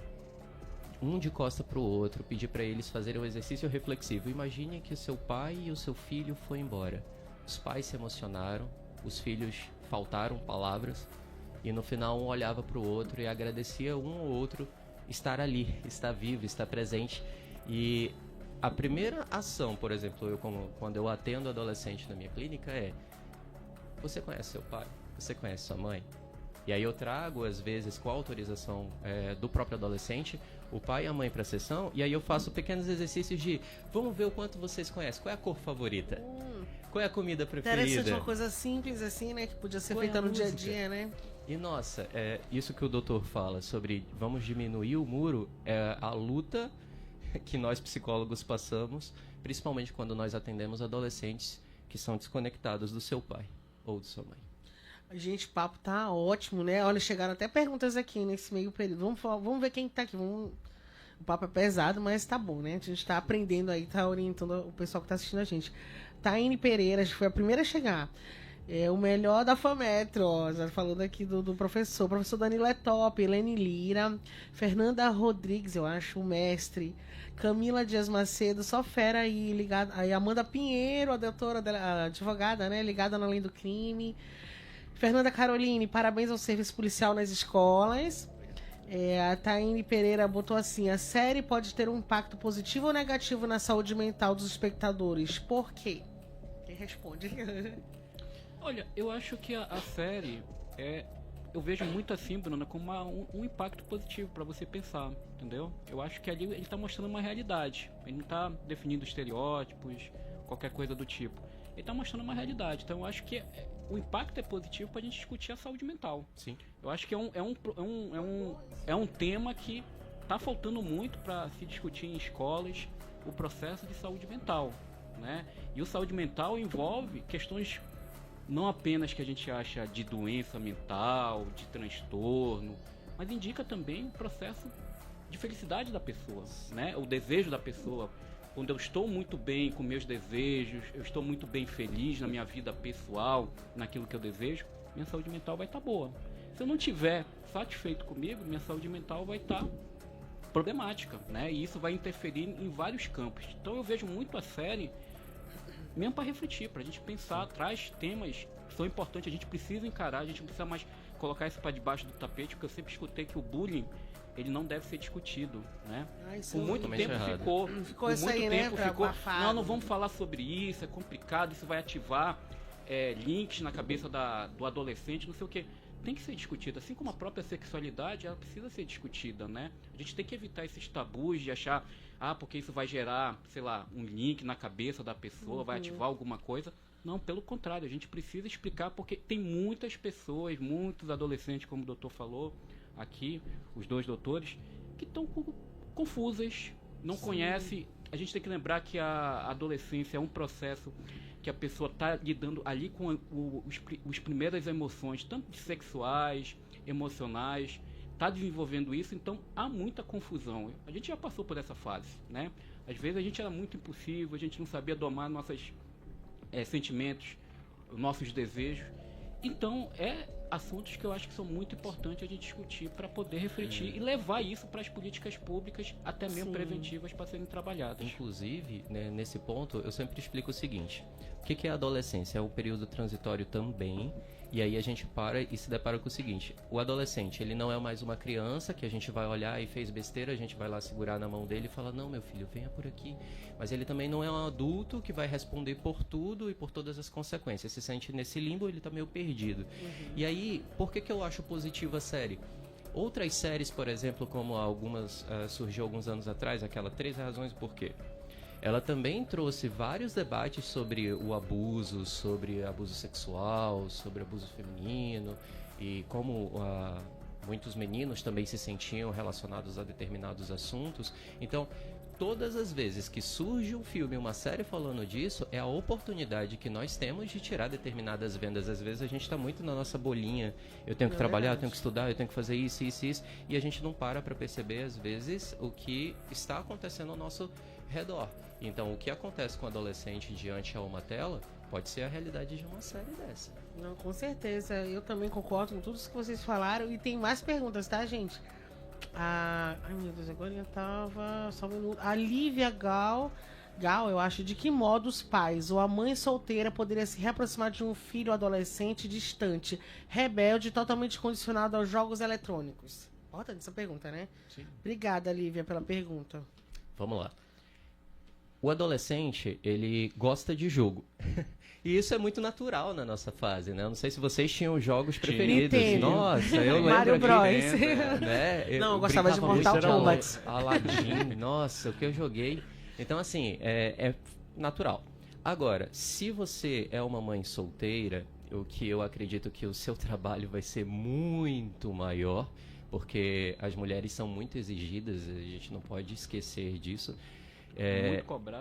um de costa para o outro, pedir para eles fazerem um exercício reflexivo. Imagine que o seu pai e o seu filho foi embora. Os pais se emocionaram, os filhos faltaram palavras, e no final um olhava para o outro e agradecia um ou outro estar ali, estar vivo, estar presente. E A primeira ação, por exemplo, quando eu atendo adolescente na minha clínica você conhece seu pai? Você conhece sua mãe? E aí eu trago, às vezes, com a autorização do próprio adolescente, o pai e a mãe para a sessão, e aí eu faço pequenos exercícios de, vamos ver o quanto vocês conhecem, qual é a cor favorita? Qual é a comida preferida? Interessante, uma coisa simples assim, né, que podia ser feita no dia a dia, né? E nossa, isso que o doutor fala sobre vamos diminuir o muro, é a luta que nós psicólogos passamos, principalmente quando nós atendemos adolescentes que são desconectados do seu pai ou de sua mãe. Gente, o papo tá ótimo, né? Olha, chegaram até perguntas aqui nesse meio período. Vamos ver quem tá aqui. O papo é pesado, mas tá bom, né? A gente tá aprendendo aí, tá orientando o pessoal que tá assistindo a gente. Taine Pereira, acho que foi a primeira a chegar. O melhor da FAMetro, ó, já falando aqui do professor. O professor Danilo é top, Helene Lira, Fernanda Rodrigues, eu acho, o mestre. Camila Dias Macedo, só fera aí, ligada. Aí Amanda Pinheiro, a doutora, a advogada, né? Ligada na Além do Crime. Fernanda Caroline, parabéns ao serviço policial nas escolas. A Taine Pereira botou assim: a série pode ter um impacto positivo ou negativo na saúde mental dos espectadores. Por quê? Quem responde? Olha, eu acho que a série eu vejo muito assim, Bruna, como um impacto positivo para você pensar, entendeu? Eu acho que ali ele está mostrando uma realidade. Ele não está definindo estereótipos, qualquer coisa do tipo. Ele está mostrando uma realidade. Então eu acho que o impacto é positivo para a gente discutir a saúde mental. Sim. Eu acho que é um tema que está faltando muito para se discutir em escolas, o processo de saúde mental, né? E o saúde mental envolve questões não apenas que a gente acha de doença mental, de transtorno, mas indica também o processo de felicidade da pessoa, né? O desejo da pessoa. Quando eu estou muito bem com meus desejos, eu estou muito bem feliz na minha vida pessoal, naquilo que eu desejo, minha saúde mental vai estar boa. Se eu não estiver satisfeito comigo, minha saúde mental vai estar problemática, né? E isso vai interferir em vários campos. Então eu vejo muito a série mesmo para refletir, para a gente pensar, traz temas que são importantes, a gente precisa encarar, a gente não precisa mais colocar isso para debaixo do tapete, porque eu sempre escutei que o bullying ele não deve ser discutido, né? Por muito tempo ficou isso muito aí, tempo, né? Ficou, não vamos falar sobre isso, é complicado, isso vai ativar links na cabeça do adolescente, não sei o quê. Tem que ser discutida, assim como a própria sexualidade, ela precisa ser discutida, né? A gente tem que evitar esses tabus de achar, porque isso vai gerar, sei lá, um link na cabeça da pessoa, vai ativar alguma coisa. Não, pelo contrário, a gente precisa explicar, porque tem muitas pessoas, muitos adolescentes, como o doutor falou aqui, os dois doutores, que estão confusas, não conhecem. A gente tem que lembrar que a adolescência é um processo que a pessoa está lidando ali com os primeiras emoções, tanto sexuais, emocionais, está desenvolvendo isso, então há muita confusão. A gente já passou por essa fase, né? Às vezes a gente era muito impulsivo, a gente não sabia domar nossos sentimentos, nossos desejos. Então, assuntos que eu acho que são muito importantes a gente discutir para poder refletir e levar isso para as políticas públicas, até mesmo preventivas, para serem trabalhadas. Inclusive, né, nesse ponto, eu sempre explico o seguinte: o que é a adolescência? É um período transitório também, e aí a gente para e se depara com o seguinte: o adolescente, ele não é mais uma criança que a gente vai olhar e fez besteira, a gente vai lá segurar na mão dele e falar, não, meu filho, venha por aqui. Mas ele também não é um adulto que vai responder por tudo e por todas as consequências. Se sente nesse limbo, ele tá meio perdido. E aí, por que eu acho positiva a série? Outras séries, por exemplo, como algumas surgiu alguns anos atrás, aquela 13 Razões Por Quê? Ela também trouxe vários debates sobre o abuso, sobre abuso sexual, sobre abuso feminino e como muitos meninos também se sentiam relacionados a determinados assuntos. Então, todas as vezes que surge um filme, uma série falando disso, é a oportunidade que nós temos de tirar determinadas vendas. Às vezes a gente está muito na nossa bolinha, eu tenho que trabalhar, eu tenho que estudar, eu tenho que fazer isso, e a gente não para perceber, às vezes, o que está acontecendo ao nosso redor. Então, o que acontece com o adolescente diante a uma tela pode ser a realidade de uma série dessa. Não, com certeza. Eu também concordo com tudo isso que vocês falaram. E tem mais perguntas, tá, gente? Ai, meu Deus, agora eu tava... Só um minuto. A Lívia Gal, eu acho, de que modo os pais ou a mãe solteira poderia se reaproximar de um filho adolescente distante, rebelde, totalmente condicionado aos jogos eletrônicos? Importante essa pergunta, né? Sim. Obrigada, Lívia, pela pergunta. Vamos lá. o adolescente, ele gosta de jogo. E isso é muito natural na nossa fase, né? Eu não sei se vocês tinham jogos preferidos. Nintendo. Nossa, eu lembro Mario aqui, Bros. né? Não, eu gostava de brincava Mortal muito Kombat. Aladdin, nossa, o que eu joguei. Então, assim, é natural. Agora, se você é uma mãe solteira, o que eu acredito que o seu trabalho vai ser muito maior, porque as mulheres são muito exigidas, a gente não pode esquecer disso.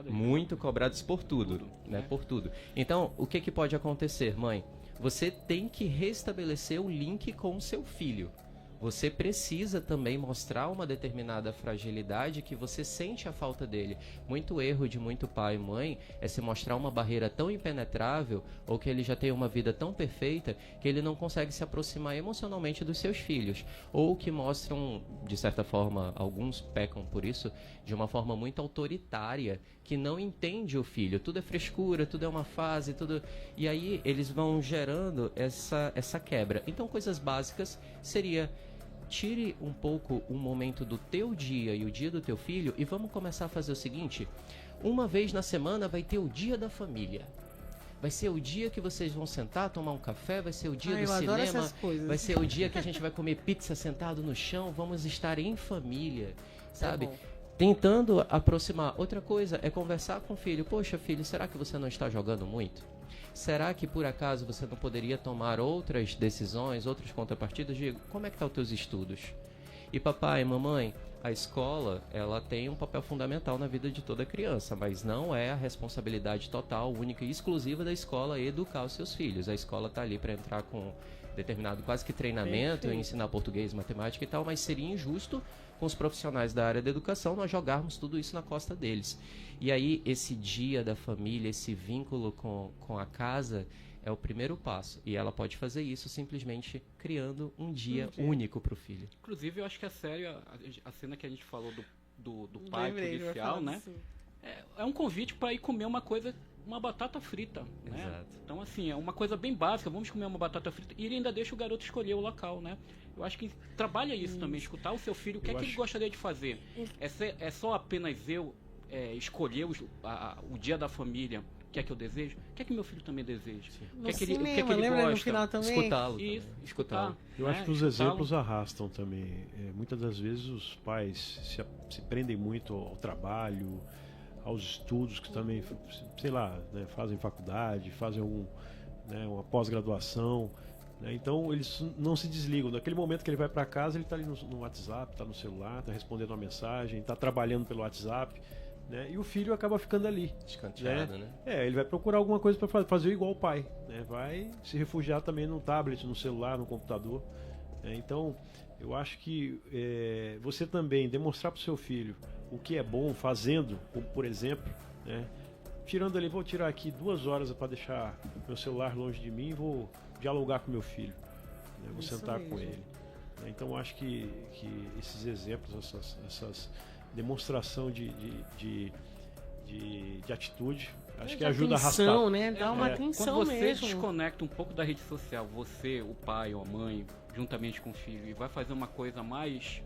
Muito cobradas por tudo, né? Por tudo. Então, o que pode acontecer, mãe? Você tem que restabelecer o link com o seu filho. Você precisa também mostrar uma determinada fragilidade que você sente a falta dele. Muito erro de muito pai e mãe é se mostrar uma barreira tão impenetrável ou que ele já tem uma vida tão perfeita que ele não consegue se aproximar emocionalmente dos seus filhos. Ou que mostram, de certa forma, alguns pecam por isso, de uma forma muito autoritária, que não entende o filho. Tudo é frescura, tudo é uma fase, tudo... E aí eles vão gerando essa quebra. Então, coisas básicas seria... Tire um pouco um momento do teu dia e o dia do teu filho e vamos começar a fazer o seguinte: uma vez na semana vai ter o dia da família. Vai ser o dia que vocês vão sentar, tomar um café, vai ser o dia do cinema, vai ser o dia que a gente vai comer pizza sentado no chão, vamos estar em família, sabe? Tentando aproximar. Outra coisa é conversar com o filho. Poxa, filho, será que você não está jogando muito? Será que por acaso você não poderia tomar outras decisões, outras contrapartidas? Digo, como é que estão os teus estudos? E papai e mamãe, a escola, ela tem um papel fundamental na vida de toda criança, mas não é a responsabilidade total, única e exclusiva da escola educar os seus filhos. A escola está ali para entrar com determinado quase que treinamento, ensinar português, matemática e tal, mas seria injusto com os profissionais da área da educação nós jogarmos tudo isso na costa deles. E aí esse dia da família, esse vínculo com a casa é o primeiro passo. E ela pode fazer isso simplesmente criando um dia único para o filho. Inclusive, eu acho que a cena que a gente falou do pai policial, né? É um convite para ir comer uma batata frita, né? Exato. Então, assim, é uma coisa bem básica, vamos comer uma batata frita, e ele ainda deixa o garoto escolher o local, né? Eu acho que trabalha isso também, escutar o seu filho, o que ele gostaria de fazer. É só apenas eu escolher o dia da família, o que é que eu desejo? O que é que meu filho também deseja? O que é que ele gosta? No final também? Escutá-lo. Isso, escutar. Eu acho que os exemplos arrastam também. Muitas das vezes os pais se prendem muito ao trabalho, aos estudos, que também, sei lá, né, fazem faculdade, fazem uma pós-graduação, né, então eles não se desligam. Naquele momento que ele vai para casa, ele está ali no WhatsApp, está no celular, está respondendo uma mensagem, está trabalhando pelo WhatsApp, né, e o filho acaba ficando ali. Descanteado, né? Ele vai procurar alguma coisa para fazer igual o pai, né, vai se refugiar também no tablet, no celular, no computador. Então, eu acho que você também demonstrar para o seu filho o que é bom fazendo, como por exemplo, né, tirando ali, vou tirar aqui 2 horas para deixar meu celular longe de mim e vou dialogar com meu filho, né, vou sentar com ele. Então, eu acho que esses exemplos, essas demonstração de atitude, acho que ajuda a arrastar. Né? Dá uma atenção quando você mesmo. desconecta um pouco da rede social, você, o pai ou a mãe, juntamente com o filho, e vai fazer uma coisa mais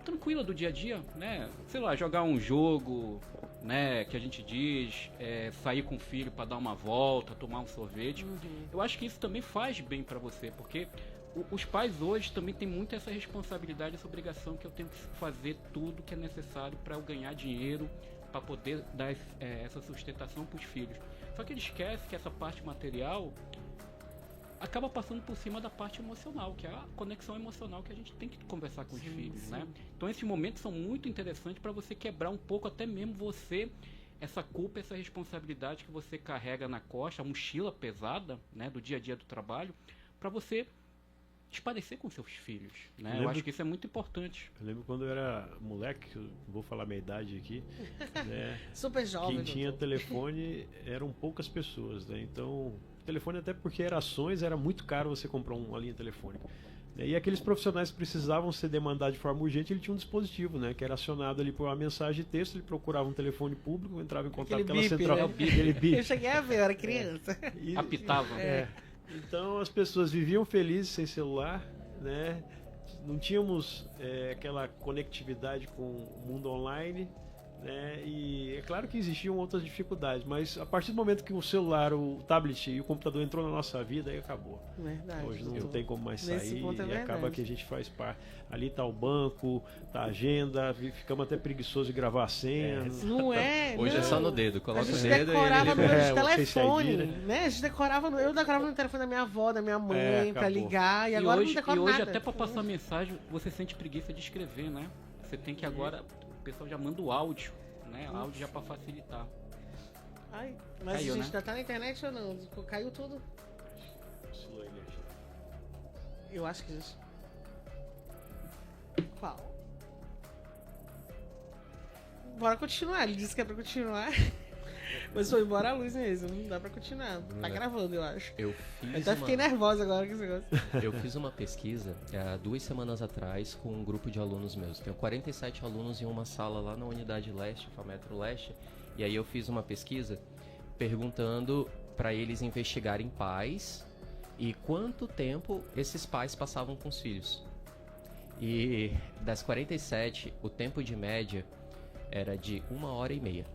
tranquila do dia a dia, né? Sei lá, jogar um jogo, né, que a gente diz, sair com o filho para dar uma volta, tomar um sorvete. Eu acho que isso também faz bem para você, porque os pais hoje também têm muito essa responsabilidade, essa obrigação que eu tenho que fazer tudo que é necessário para eu ganhar dinheiro, para poder dar essa sustentação para os filhos. Só que ele esquece que essa parte material acaba passando por cima da parte emocional, que é a conexão emocional que a gente tem que conversar com os filhos, né? Então esses momentos são muito interessantes para você quebrar um pouco, até mesmo você, essa culpa, essa responsabilidade que você carrega na costa, a mochila pesada, né, do dia a dia do trabalho, para você esparecer com seus filhos, né? Eu acho que isso é muito importante. Eu lembro quando eu era moleque, eu vou falar minha idade aqui, né? Super jovem. Quem tinha telefone eram poucas pessoas, né? Então, telefone, até porque era ações, era muito caro você comprar uma linha telefônica. E aqueles profissionais que precisavam ser demandados de forma urgente, ele tinha um dispositivo, né, que era acionado ali por uma mensagem de texto, ele procurava um telefone público, entrava em contato com aquela central. Né? Aquele bip. Eu cheguei a ver, eu era criança. Apitava. Então as pessoas viviam felizes sem celular, né? Não tínhamos aquela conectividade com o mundo online, né? E é claro que existiam outras dificuldades, mas a partir do momento que o celular, o tablet e o computador entrou na nossa vida, aí acabou. Verdade. Hoje não tem como mais sair ponto e acaba que a gente faz parte. Ali tá o banco, tá a agenda, ficamos até preguiçosos de gravar a senha. Não é? Hoje não. é só no dedo, coloca o A gente dedo decorava e no ele... meu o Face telefone, ID, né? A gente decorava, eu decorava no telefone da minha avó, da minha mãe, pra acabou. ligar, e agora hoje, não decora e hoje nada. até pra passar mensagem, você sente preguiça de escrever, né? Você tem que agora, o pessoal já manda o áudio, né? O áudio já pra facilitar. Ai, mas Caiu, a gente né? ainda tá na internet ou não? Caiu tudo? Oscilou a energia. Eu acho que... Qual? Bora continuar, ele disse que é pra continuar. Mas foi embora a luz mesmo, não dá pra continuar. Tá gravando, eu acho. Eu Eu até fiquei nervosa agora com esse negócio. Eu fiz uma pesquisa 2 semanas atrás com um grupo de alunos meus. Tenho 47 alunos em uma sala lá na Unidade Leste, FAMetro Leste. E aí eu fiz uma pesquisa perguntando para eles investigarem pais e quanto tempo esses pais passavam com os filhos. E das 47, o tempo de média era de 1h30.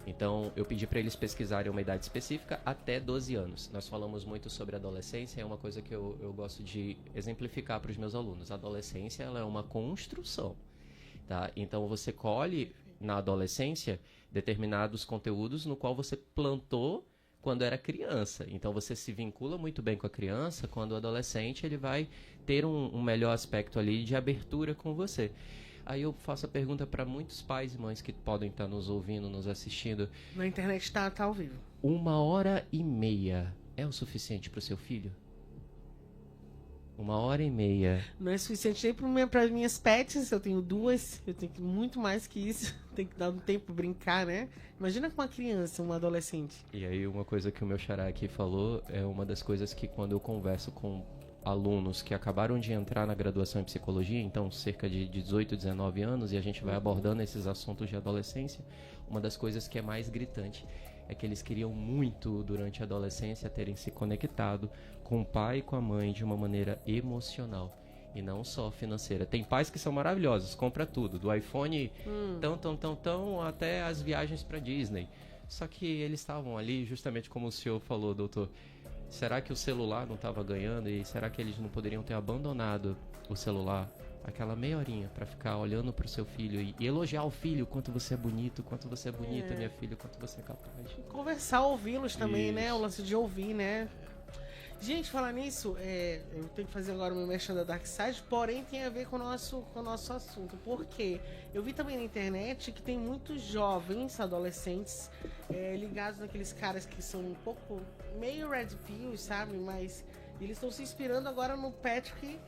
Então, eu pedi para eles pesquisarem uma idade específica até 12 anos. Nós falamos muito sobre adolescência, é uma coisa que eu gosto de exemplificar para os meus alunos. A adolescência ela é uma construção, tá? Então, você colhe na adolescência determinados conteúdos no qual você plantou quando era criança. Então, você se vincula muito bem com a criança. Quando o adolescente, ele vai ter um melhor aspecto ali de abertura com você. Aí eu faço a pergunta para muitos pais e mães que podem estar nos ouvindo, nos assistindo. Na internet tá ao vivo. 1h30 é o suficiente para o seu filho? 1h30. Não é suficiente nem para minhas pets, eu tenho 2, eu tenho que muito mais que isso. Tem que dar um tempo pra brincar, né? Imagina com uma criança, uma adolescente. E aí uma coisa que o meu xará aqui falou é uma das coisas que quando eu converso com alunos que acabaram de entrar na graduação em psicologia, então cerca de 18, 19 anos, e a gente vai abordando esses assuntos de adolescência, uma das coisas que é mais gritante é que eles queriam muito, durante a adolescência, terem se conectado com o pai e com a mãe de uma maneira emocional e não só financeira. Tem pais que são maravilhosos, compra tudo, do iPhone tão, até as viagens para Disney. Só que eles estavam ali, justamente como o senhor falou, doutor, será que o celular não estava ganhando e será que eles não poderiam ter abandonado o celular aquela meia horinha para ficar olhando para o seu filho e elogiar o filho, quanto você é bonito, quanto você é bonita, minha filha, quanto você é capaz. Conversar, ouvi-los também, Isso. né? O lance de ouvir, né? Gente, falar nisso, eu tenho que fazer agora o meu merchan da Dark Side, porém tem a ver com o nosso assunto. Por quê? Eu vi também na internet que tem muitos jovens, adolescentes, ligados naqueles caras que são um pouco meio red pill, sabe? Mas eles estão se inspirando agora no Patrick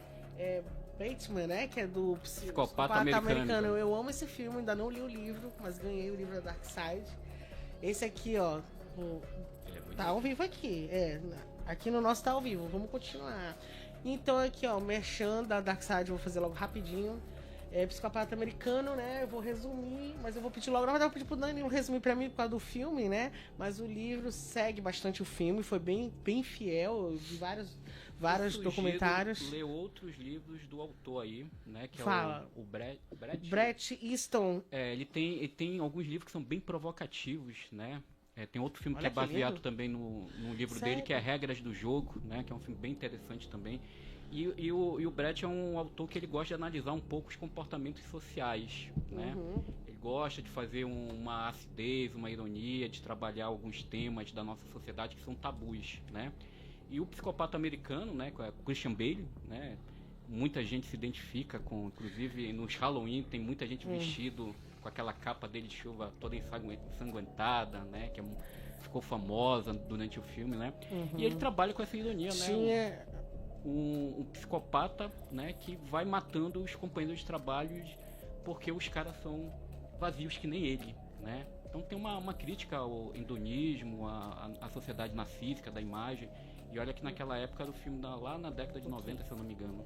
Bateman, né? Que é do Psicopata Americano. Eu amo esse filme, ainda não li o livro, mas ganhei o livro da Dark Side. Esse aqui, ó, tá ao vivo aqui. Aqui no nosso tá ao vivo, vamos continuar. Então aqui, ó, o merchan da Dark Side, vou fazer logo rapidinho. Psicopata Americano, né? Eu vou resumir, mas eu vou pedir logo. Na verdade, eu vou pedir pro Dani resumir pra mim por causa do filme, né? Mas o livro segue bastante o filme, foi bem eu vi vários documentários. Ler outros livros do autor aí, né? Que Fala. é o Bret Easton. Ele tem alguns livros que são bem provocativos, né? Tem outro filme Olha que é baseado lindo. também no livro Sério? dele, que é Regras do Jogo, né? Que é um filme bem interessante também. E o Bret é um autor que ele gosta de analisar um pouco os comportamentos sociais, né? Ele gosta de fazer uma acidez, uma ironia, de trabalhar alguns temas da nossa sociedade que são tabus, né? E o Psicopata Americano, né? Com Christian Bale, né? Muita gente se identifica com, inclusive nos Halloween tem muita gente vestido com aquela capa dele de chuva toda ensanguentada, né? Que ficou famosa durante o filme, né? E ele trabalha com essa ironia, né? Um psicopata, né? Que vai matando os companheiros de trabalho porque os caras são vazios que nem ele, né? Então tem uma crítica ao hedonismo, à sociedade narcísica da imagem. E olha que naquela época era o filme lá na década de 90, se eu não me engano.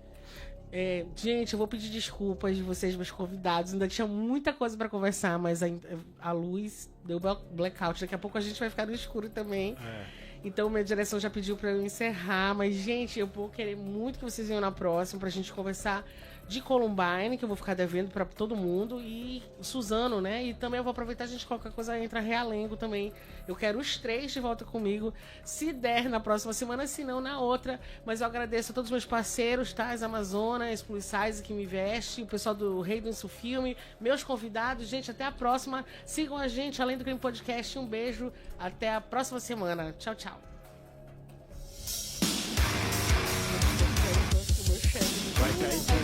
Gente, eu vou pedir desculpas de vocês, meus convidados. Ainda tinha muita coisa pra conversar, mas a luz deu blackout. Daqui a pouco a gente vai ficar no escuro também. Então, minha direção já pediu pra eu encerrar. Mas, gente, eu vou querer muito que vocês venham na próxima pra gente conversar de Columbine, que eu vou ficar devendo pra todo mundo. E Suzano, né? E também eu vou aproveitar, a gente, qualquer coisa, entra Realengo também. Eu quero os 3 de volta comigo. Se der na próxima semana, se não na outra. Mas eu agradeço a todos os meus parceiros, tá? As Amazonas, Plus Size que me veste, o pessoal do Rei do Insufilme, meus convidados. Gente, até a próxima. Sigam a gente, Além do Crime Podcast. Um beijo. Até a próxima semana. Tchau, tchau. Vai cair.